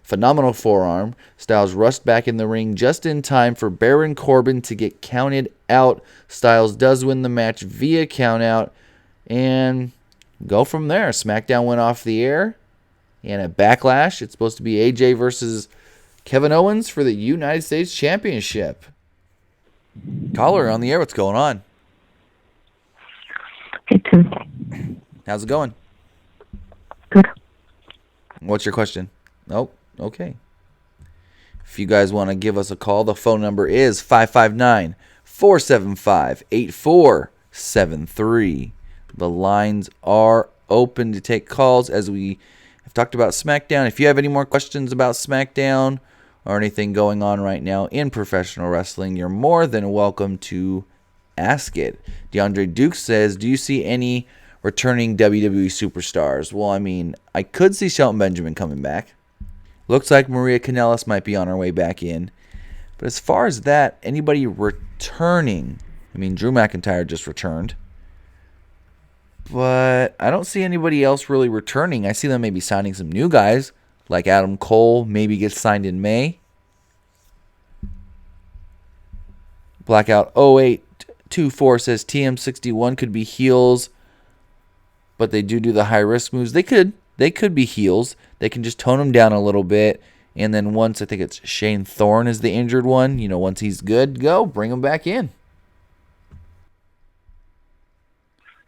phenomenal forearm. Styles rushed back in the ring just in time for Baron Corbin to get counted out. Styles does win the match via countout and go from there. SmackDown went off the air, and at Backlash, it's supposed to be AJ versus Kevin Owens for the United States Championship. Caller, on the air. What's going on? Hey, Tim. How's it going? Good. What's your question? Nope. Okay. If you guys want to give us a call, the phone number is 559-475-8473. The lines are open to take calls as we have talked about SmackDown. If you have any more questions about SmackDown or anything going on right now in professional wrestling, you're more than welcome to ask it. DeAndre Duke says, do you see any returning WWE superstars? Well, I could see Shelton Benjamin coming back. Looks like Maria Kanellis might be on her way back in. But as far as that, anybody returning, Drew McIntyre just returned. But I don't see anybody else really returning. I see them maybe signing some new guys, like Adam Cole, maybe gets signed in May. Blackout 0824 says TM61 could be heels, but they do the high-risk moves. They could be heels. They can just tone them down a little bit. And then once, I think it's Shane Thorne is the injured one. Once he's good, bring him back in.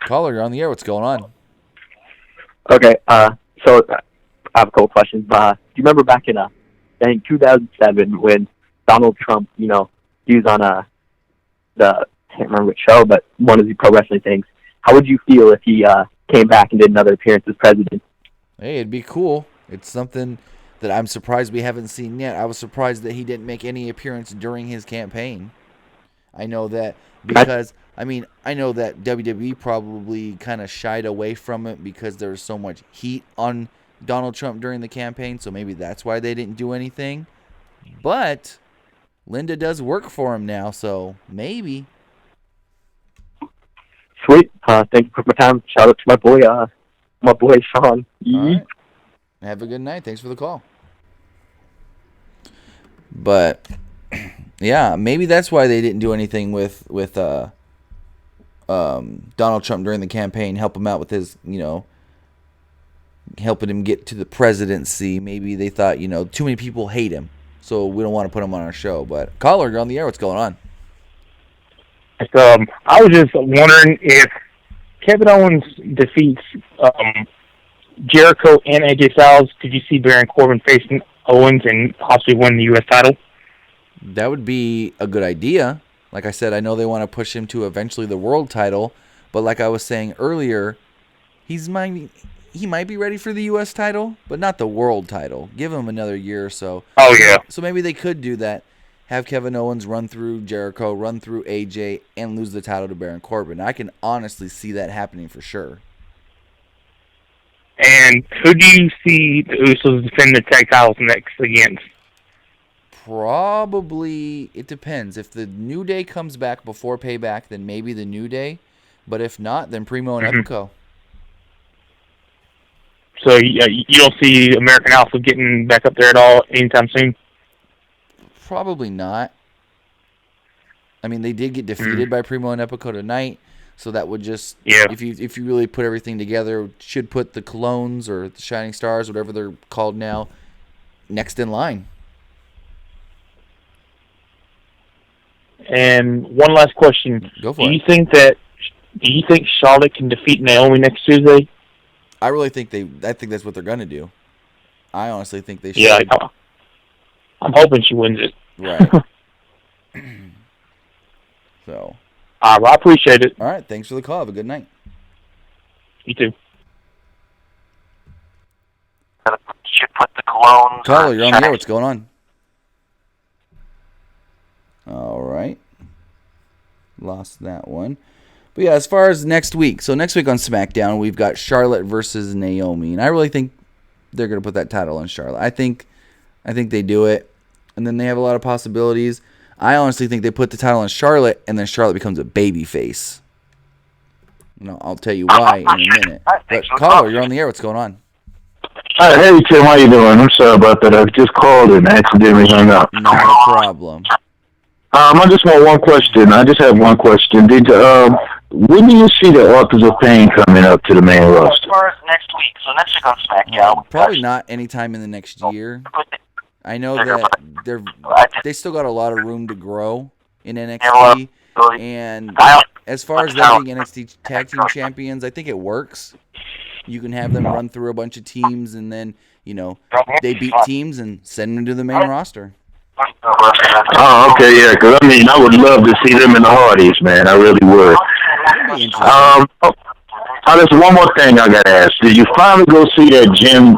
Caller, you're on the air. What's going on? Okay, so I have a couple questions. Do you remember back in, I think 2007 when Donald Trump, he was on I can't remember which show, but one of the pro wrestling things. How would you feel if he came back and did another appearance as president? Hey, it'd be cool. It's something that I'm surprised we haven't seen yet. I was surprised that he didn't make any appearance during his campaign. I know that because, I know that WWE probably kind of shied away from it because there was so much heat on Donald Trump during the campaign, so maybe that's why they didn't do anything. But Linda does work for him now, so maybe. Sweet. Thank you for my time. Shout out to my boy Sean. All right. Have a good night. Thanks for the call. But yeah, maybe that's why they didn't do anything with Donald Trump during the campaign, help him out with his, helping him get to the presidency. Maybe they thought, too many people hate him, so we don't want to put him on our show. But caller, you're on the air. What's going on? I was just wondering if Kevin Owens defeats Jericho and AJ Styles, could you see Baron Corbin facing Owens and possibly win the U.S. title? That would be a good idea. Like I said, I know they want to push him to eventually the world title, but like I was saying earlier, he might be ready for the U.S. title, but not the world title. Give him another year or so. Oh, yeah. So maybe they could do that. Have Kevin Owens run through Jericho, run through AJ, and lose the title to Baron Corbin. I can honestly see that happening for sure. And who do you see the Usos defend the tag titles next against? Probably, it depends. If the New Day comes back before Payback, then maybe the New Day. But if not, then Primo and Epico. So you don't see American Alpha getting back up there at all anytime soon? Probably not. They did get defeated by Primo and Epico tonight, so that would just, if you really put everything together, should put the Clones or the Shining Stars, whatever they're called now, next in line. And one last question. Go for it. Do you think Charlotte can defeat Naomi next Tuesday? I really think I think that's what they're going to do. I honestly think they should. Yeah, I'm hoping she wins it. Right. So. I appreciate it. All right. Thanks for the call. Have a good night. You too. Should put the Clones. Caller, you're on the air. What's going on? All right. Lost that one. But yeah, as far as next week. So next week on SmackDown, we've got Charlotte versus Naomi. And I really think they're going to put that title on Charlotte. I think they do it. And then they have a lot of possibilities. I honestly think they put the title on Charlotte, and then Charlotte becomes a babyface. I'll tell you why in a minute. But caller, you're on the air. What's going on? Hey, Tim, how you doing? I'm sorry about that. I just called and accidentally hung up. No problem. I just want one question. I just have one question. When do you see the Authors of Pain coming up to the main roster? As far as next week, so next week on SmackDown. Probably not anytime in the next year. I know that they still got a lot of room to grow in NXT. And as far as them being NXT Tag Team Champions, I think it works. You can have them run through a bunch of teams, and then, they beat teams and send them to the main roster. Oh, okay, yeah, because, I would love to see them in the Hardys, man. I really would. There's one more thing I got to ask. Did you finally go see that Jim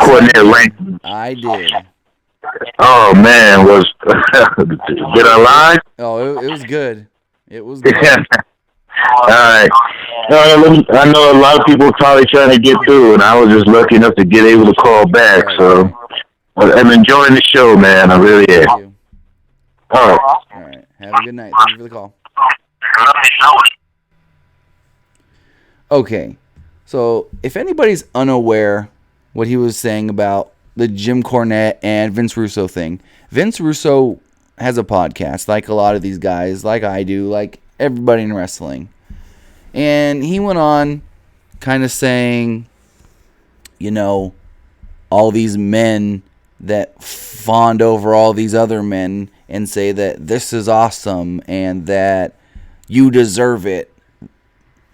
Cornette Lane? I did. Oh, man, did I lie? Oh, it was good. It was good. All right. I know a lot of people are probably trying to get through, and I was just lucky enough to get able to call back. So I'm enjoying the show, man. I really am. Thank you. All right. All right. Have a good night. Thank you for the call. Okay. So if anybody's unaware what he was saying about the Jim Cornette and Vince Russo thing, Vince Russo has a podcast like a lot of these guys, like I do, like everybody in wrestling. And he went on kind of saying, all these men that fawned over all these other men and say that this is awesome and that you deserve it,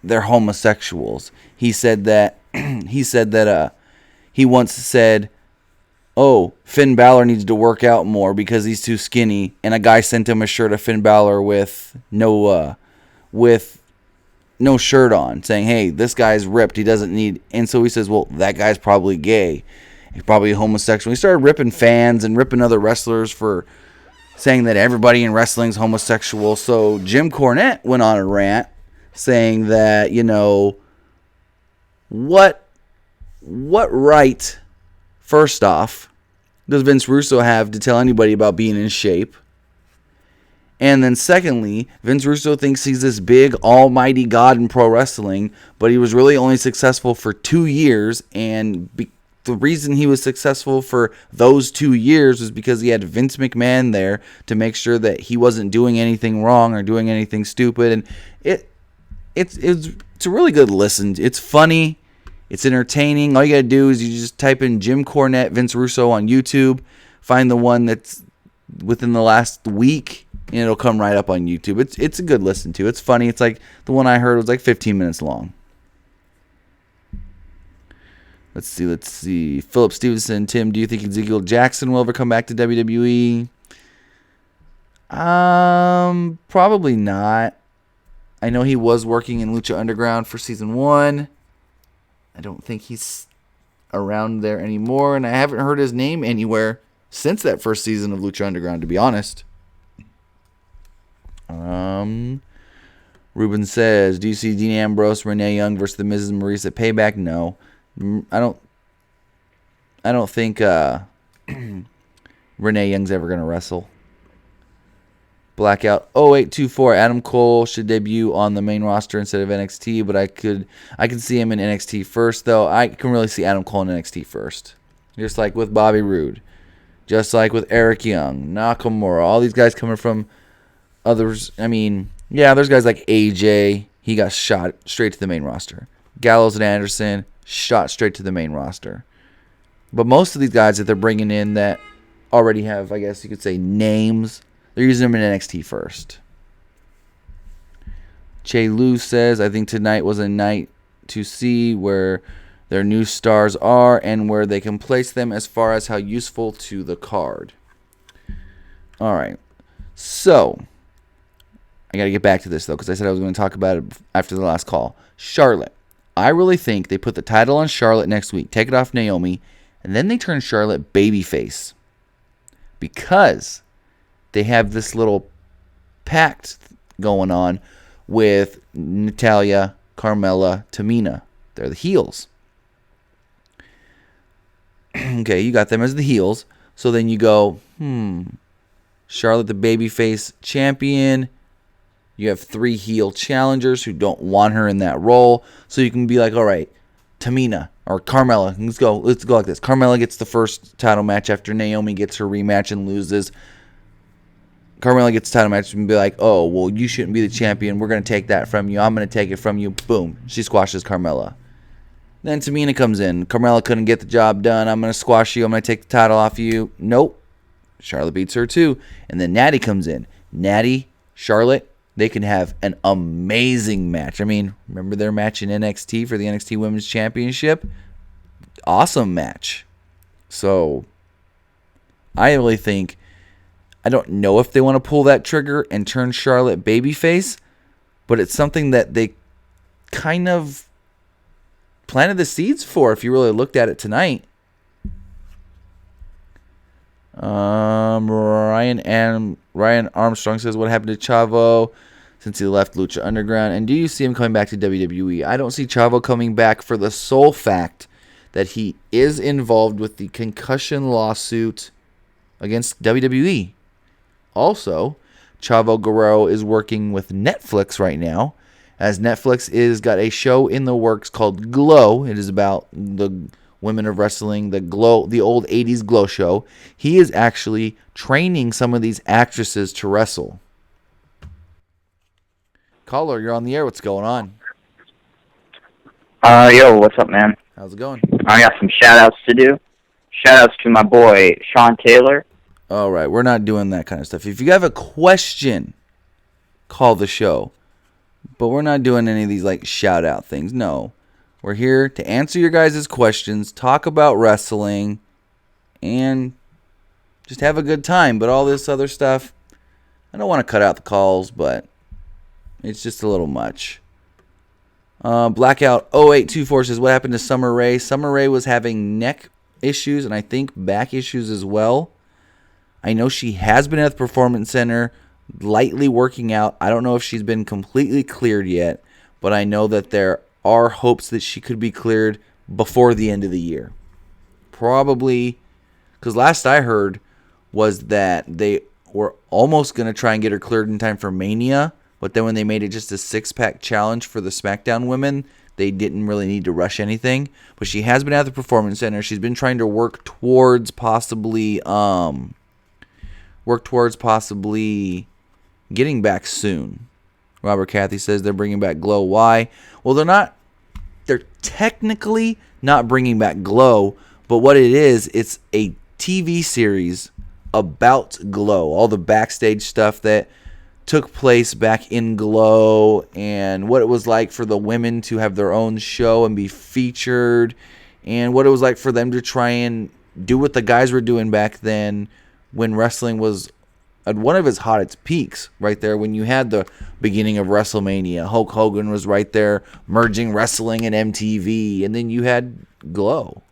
they're homosexuals. He said that he once said, oh, Finn Balor needs to work out more because he's too skinny, and a guy sent him a shirt of Finn Balor with no shirt on, saying, hey, this guy's ripped, he doesn't need, and so he says, well, that guy's probably gay. he's probably homosexual. He started ripping fans and ripping other wrestlers for saying that everybody in wrestling's homosexual. So Jim Cornette went on a rant saying that, what right, first off, does Vince Russo have to tell anybody about being in shape? And then secondly, Vince Russo thinks he's this big almighty god in pro wrestling, but he was really only successful for 2 years, and the reason he was successful for those 2 years was because he had Vince McMahon there to make sure that he wasn't doing anything wrong or doing anything stupid. And it's a really good listen. It's funny. It's entertaining. All you got to do is you just type in Jim Cornette, Vince Russo on YouTube. Find the one that's within the last week, and it'll come right up on YouTube. It's a good listen to. It's funny. It's like the one I heard was like 15 minutes long. Let's see. Philip Stevenson, Tim, do you think Ezekiel Jackson will ever come back to WWE? Probably not. I know he was working in Lucha Underground for season 1. I don't think he's around there anymore, and I haven't heard his name anywhere since that first season of Lucha Underground, to be honest. Ruben says, do you see Dean Ambrose, Renee Young versus the Miz and Maurice at Payback? No. I don't think Renee Young's ever going to wrestle. Blackout 0824, Adam Cole should debut on the main roster instead of NXT, but I can see him in NXT first, though. I can really see Adam Cole in NXT first. Just like with Bobby Roode. Just like with Eric Young, Nakamura, all these guys coming from others. I mean, yeah, there's guys like AJ. He got shot straight to the main roster. Gallows and Anderson shot straight to the main roster. But most of these guys that they're bringing in that already have, I guess you could say, names, they're using them in NXT first. Che Lu says, I think tonight was a night to see where their new stars are and where they can place them as far as how useful to the card. All right. So, I got to get back to this, though, because I said I was going to talk about it after the last call. Charlotte. I really think they put the title on Charlotte next week, take it off Naomi, and then they turn Charlotte babyface. Because they have this little pact going on with Natalya, Carmella, Tamina. They're the heels. Okay, you got them as the heels. So then you go, Charlotte the babyface champion. You have 3 heel challengers who don't want her in that role. So you can be like, all right, Tamina or Carmella. Let's go like this. Carmella gets the first title match after Naomi gets her rematch and loses. Carmella gets the title match and be like, oh, well, you shouldn't be the champion. We're going to take that from you. I'm going to take it from you. Boom. She squashes Carmella. Then Tamina comes in. Carmella couldn't get the job done. I'm going to squash you. I'm going to take the title off you. Nope. Charlotte beats her too. And then Natty comes in. Natty, Charlotte, they can have an amazing match. I mean, remember their match in NXT for the NXT Women's Championship? Awesome match. So, I really think, I don't know if they want to pull that trigger and turn Charlotte babyface, but it's something that they kind of planted the seeds for if you really looked at it tonight. Ryan Armstrong says, what happened to Chavo since he left Lucha Underground? And do you see him coming back to WWE? I don't see Chavo coming back for the sole fact that he is involved with the concussion lawsuit against WWE. Also, Chavo Guerrero is working with Netflix right now, as Netflix is got a show in the works called Glow. It is about the women of wrestling, the old 80s Glow show. He is actually training some of these actresses to wrestle. Caller, you're on the air. What's going on? Yo, what's up, man? How's it going? I got some shout-outs to do. Shout-outs to my boy, Sean Taylor. All right, we're not doing that kind of stuff. If you have a question, call the show. But we're not doing any of these, like, shout-out things. No. We're here to answer your guys' questions, talk about wrestling, and just have a good time. But all this other stuff, I don't want to cut out the calls, but it's just a little much. Blackout 0824 says, what happened to Summer Rae? Summer Rae was having neck issues and I think back issues as well. I know she has been at the Performance Center lightly working out. I don't know if she's been completely cleared yet, but I know that there are hopes that she could be cleared before the end of the year. Probably, because last I heard was that they were almost going to try and get her cleared in time for Mania, but then when they made it just a 6-pack challenge for the Smackdown women, they didn't really need to rush anything. But she has been at the Performance Center. She's been trying to work towards possibly getting back soon. Robert Cathy says they're bringing back Glow. Why? Well, they're technically not bringing back Glow, but what it is, it's a TV series about Glow. All the backstage stuff that took place back in Glow and what it was like for the women to have their own show and be featured and what it was like for them to try and do what the guys were doing back then when wrestling was at one of its hottest peaks right there when you had the beginning of WrestleMania. Hulk Hogan was right there merging wrestling and MTV, and then you had Glow.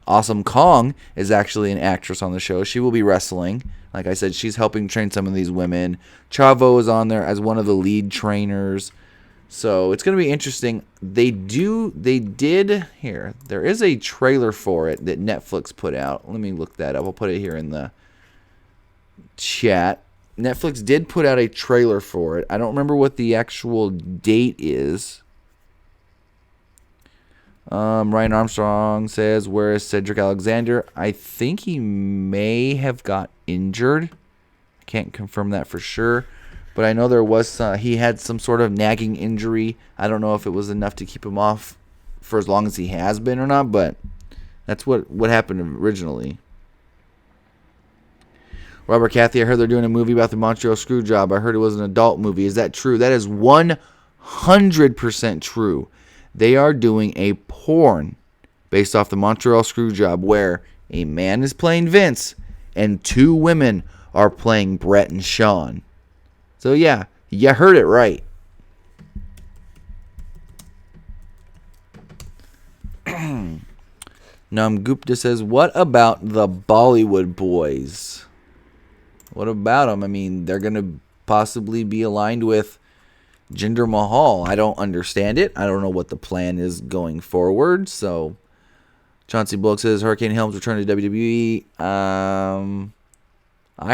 Awesome Kong is actually an actress on the show. She will be wrestling. Like I said, she's helping train some of these women. Chavo is on there as one of the lead trainers. So it's going to be interesting. There is a trailer for it that Netflix put out. Let me look that up. I'll put it here in the chat. Netflix did put out a trailer for it. I don't remember what the actual date is. Ryan Armstrong says, where is Cedric Alexander? I think he may have got injured. I can't confirm that for sure. But I know there was he had some sort of nagging injury. I don't know if it was enough to keep him off for as long as he has been or not, but that's what happened originally. Robert Cathy, I heard they're doing a movie about the Montreal Screwjob. I heard it was an adult movie. Is that true? That is 100% true. They are doing a porn based off the Montreal Screwjob where a man is playing Vince and 2 women are playing Brett and Sean. So yeah, you heard it right. Nam Gupta says, what about the Bollywood boys? What about them? I mean, they're going to possibly be aligned with Jinder Mahal. I don't understand it. I don't know what the plan is going forward. So, Chauncey Bullock says, Hurricane Helms returned to WWE. I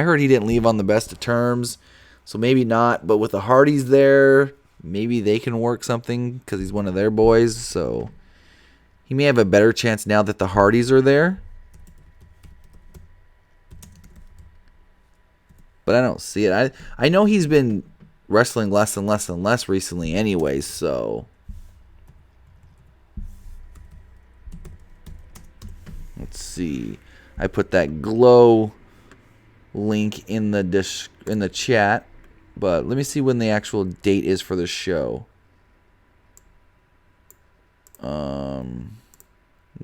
heard he didn't leave on the best of terms. So, maybe not. But with the Hardys there, maybe they can work something because he's one of their boys. So, he may have a better chance now that the Hardys are there. But I don't see it. I know he's been wrestling less and less and less recently anyways, so let's see. I put that Glow link in the chat, but let me see when the actual date is for the show.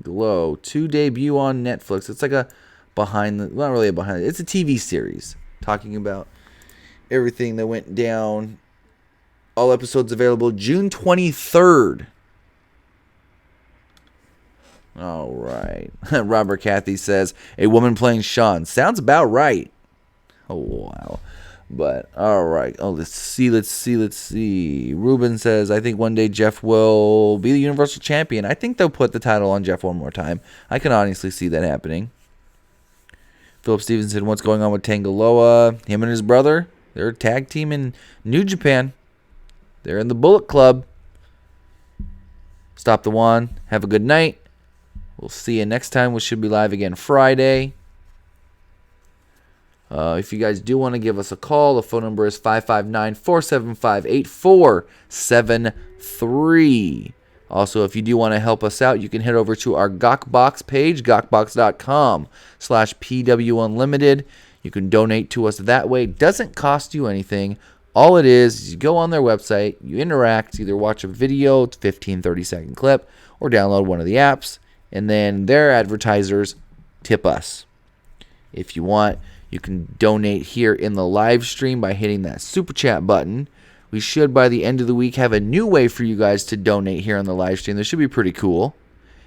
Glow to debut on Netflix. It's like a not really a behind. It's a TV series talking about everything that went down. All episodes available June 23rd. All right. Robert Cathy says, a woman playing Sean. Sounds about right. Oh, wow. But, all right. Oh, let's see. Ruben says, I think one day Jeff will be the Universal Champion. I think they'll put the title on Jeff one more time. I can honestly see that happening. Philip Stevenson, what's going on with Tangaloa? Him and his brother, they're a tag team in New Japan. They're in the Bullet Club. Stop the one. Have a good night. We'll see you next time. We should be live again Friday. If you guys do want to give us a call, the phone number is 559-475-8473. Also, if you do want to help us out, you can head over to our Gawkbox page, gawkbox.com/PW Unlimited. You can donate to us that way. It doesn't cost you anything. All it is you go on their website, you interact, either watch a video, 15, 30-second clip, or download one of the apps, and then their advertisers tip us. If you want, you can donate here in the live stream by hitting that super chat button. We should, by the end of the week, have a new way for you guys to donate here on the live stream. This should be pretty cool.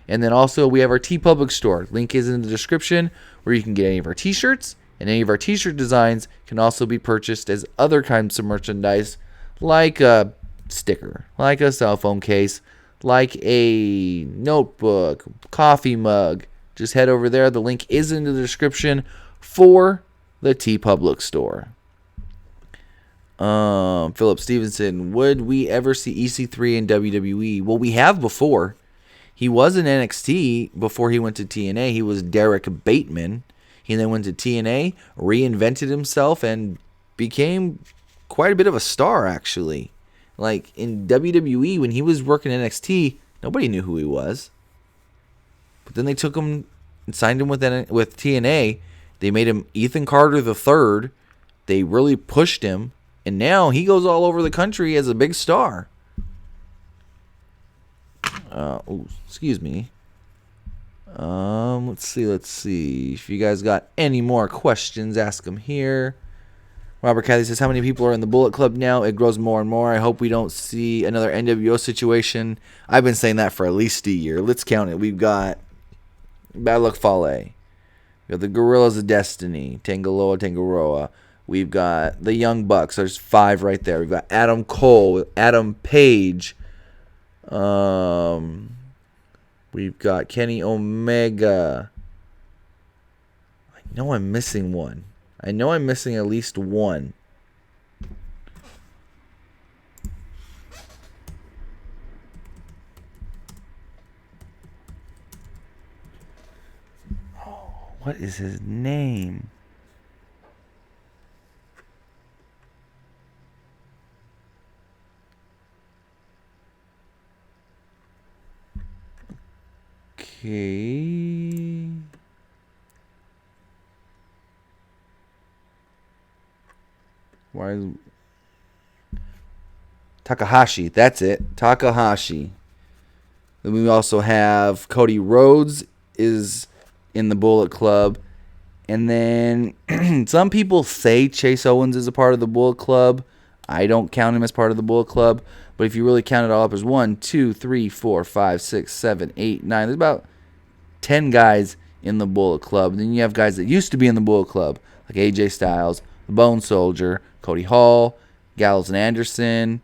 And then also we have our TeePublic store. Link is in the description where you can get any of our t-shirts. And any of our t-shirt designs can also be purchased as other kinds of merchandise, like a sticker, like a cell phone case, like a notebook, coffee mug. Just head over there. The link is in the description for the TeePublic store. Philip Stevenson, would we ever see EC3 in WWE? Well, we have before. He was in NXT before he went to TNA. He was Derek Bateman. He then went to TNA, reinvented himself, and became quite a bit of a star, actually. Like, in WWE, when he was working NXT, nobody knew who he was. But then they took him and signed him with TNA. They made him Ethan Carter III. They really pushed him. And now he goes all over the country as a big star. Excuse me. Let's see. If you guys got any more questions, ask them here. Robert Cathy says, how many people are in the Bullet Club now? It grows more and more. I hope we don't see another NWO situation. I've been saying that for at least a year. Let's count it. We've got Bad Luck Fale. We got the Gorillas of Destiny, Tangaroa. We've got the Young Bucks. There's 5 right there. We've got Adam Cole, Adam Page. We've got Kenny Omega. I know I'm missing one. I know I'm missing at least one. Oh, what is his name? Okay. Why is Takahashi? That's it. Takahashi. Then we also have Cody Rhodes is in the Bullet Club. And then some people say Chase Owens is a part of the Bullet Club. I don't count him as part of the Bullet Club. But if you really count it all up, there's 1, 2, 3, 4, 5, 6, 7, 8, 9. There's about 10 guys in the Bullet Club. And then you have guys that used to be in the Bullet Club, like AJ Styles, the Bone Soldier, Cody Hall, Gallows and Anderson.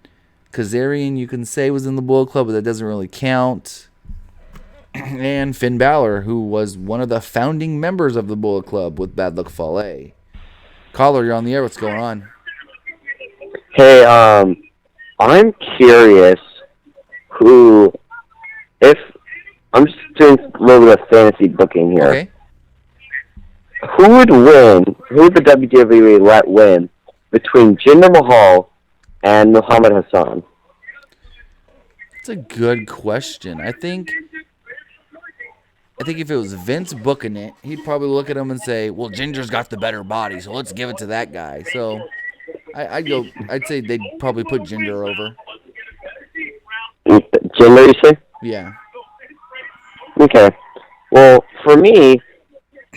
Kazarian, you can say, was in the Bullet Club, but that doesn't really count. And Finn Balor, who was one of the founding members of the Bullet Club with Bad Luck Fale. Caller, you're on the air. What's going on? Hey, I'm curious I'm just doing a little bit of fantasy booking here. Okay. Who would the WWE let win between Jinder Mahal and Muhammad Hassan? That's a good question. I think if it was Vince booking it, he'd probably look at him and say, well, Ginger's got the better body, so let's give it to that guy. So I'd say they'd probably put Jinder over. Jinder, you say? Yeah. Okay. Well, for me,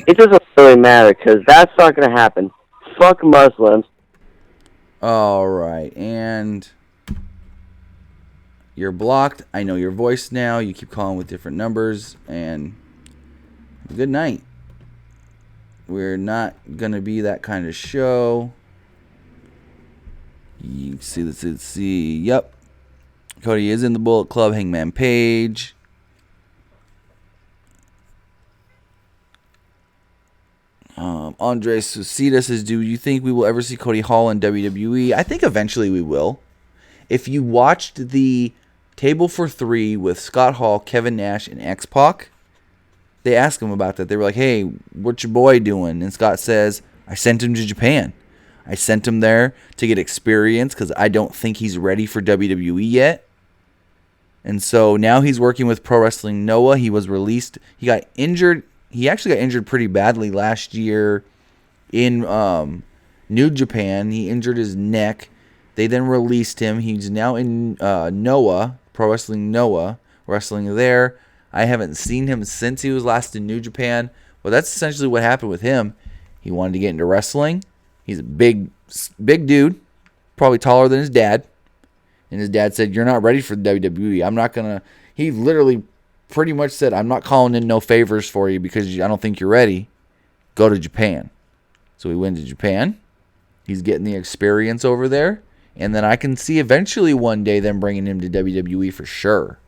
it doesn't really matter because that's not going to happen. Fuck Muslims. All right. And you're blocked. I know your voice now. You keep calling with different numbers. And good night. We're not going to be that kind of show. You see, let's see. Yep. Cody is in the Bullet Club. Hangman Page. Andre Susita says, do you think we will ever see Cody Hall in WWE? I think eventually we will. If you watched the Table for 3 with Scott Hall, Kevin Nash, and X-Pac, they asked him about that. They were like, hey, what's your boy doing? And Scott says, I sent him to Japan. I sent him there to get experience because I don't think he's ready for WWE yet. And so now he's working with Pro Wrestling Noah. He was released. He got injured. He actually got injured pretty badly last year in New Japan. He injured his neck. They then released him. He's now in Noah, Pro Wrestling Noah, wrestling there. I haven't seen him since he was last in New Japan. But that's essentially what happened with him. He wanted to get into wrestling. He's a big dude, probably taller than his dad. And his dad said, you're not ready for the WWE. I'm not going to... He literally pretty much said, I'm not calling in no favors for you because I don't think you're ready. Go to Japan. So he went to Japan. He's getting the experience over there. And then I can see eventually one day them bringing him to WWE for sure.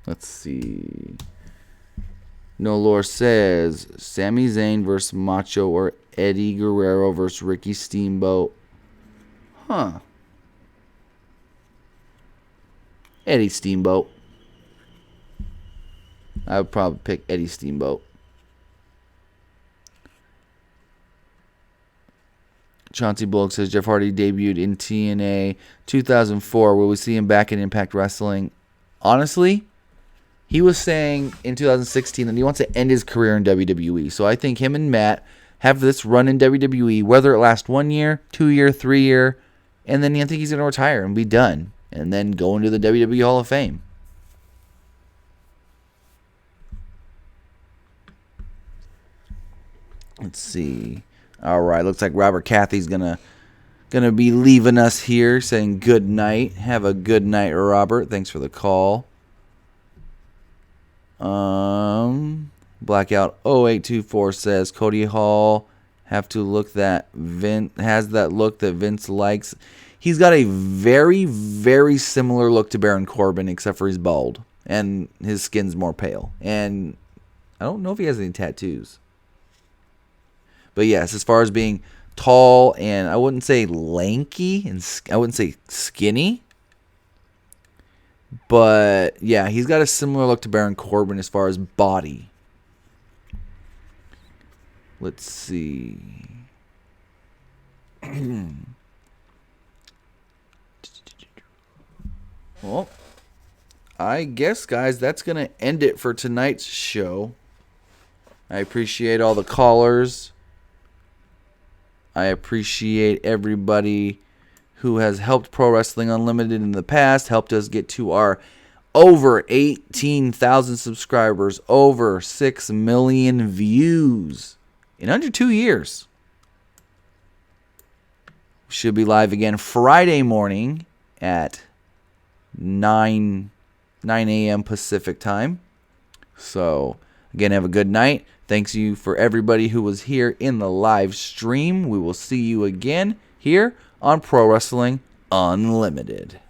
Let's see. No Lore says Sami Zayn versus Macho or Eddie Guerrero versus Ricky Steamboat. Huh. Eddie Steamboat. I would probably pick Eddie Steamboat. Chauncey Bullock says Jeff Hardy debuted in TNA 2004. Will we see him back in Impact Wrestling? Honestly, he was saying in 2016 that he wants to end his career in WWE. So I think him and Matt have this run in WWE, whether it lasts 1 year, 2 year, 3 year, and then I think he's going to retire and be done, and then go into the WWE Hall of Fame. Let's see. All right, looks like Robert Cathy's gonna be leaving us here, saying good night. Have a good night, Robert. Thanks for the call. Blackout 0824 says Cody Hall has that look that Vince likes. He's got a very, very similar look to Baron Corbin, except for he's bald and his skin's more pale. And I don't know if he has any tattoos. But yes, as far as being tall and I wouldn't say lanky and I wouldn't say skinny. But yeah, he's got a similar look to Baron Corbin as far as body. Let's see. Well, I guess, guys, that's going to end it for tonight's show. I appreciate all the callers. I appreciate everybody who has helped Pro Wrestling Unlimited in the past, helped us get to our over 18,000 subscribers, over 6 million views in under 2 years. Should be live again Friday morning at 9 a.m. Pacific time. So, again, have a good night. Thanks you for everybody who was here in the live stream. We will see you again here on Pro Wrestling Unlimited.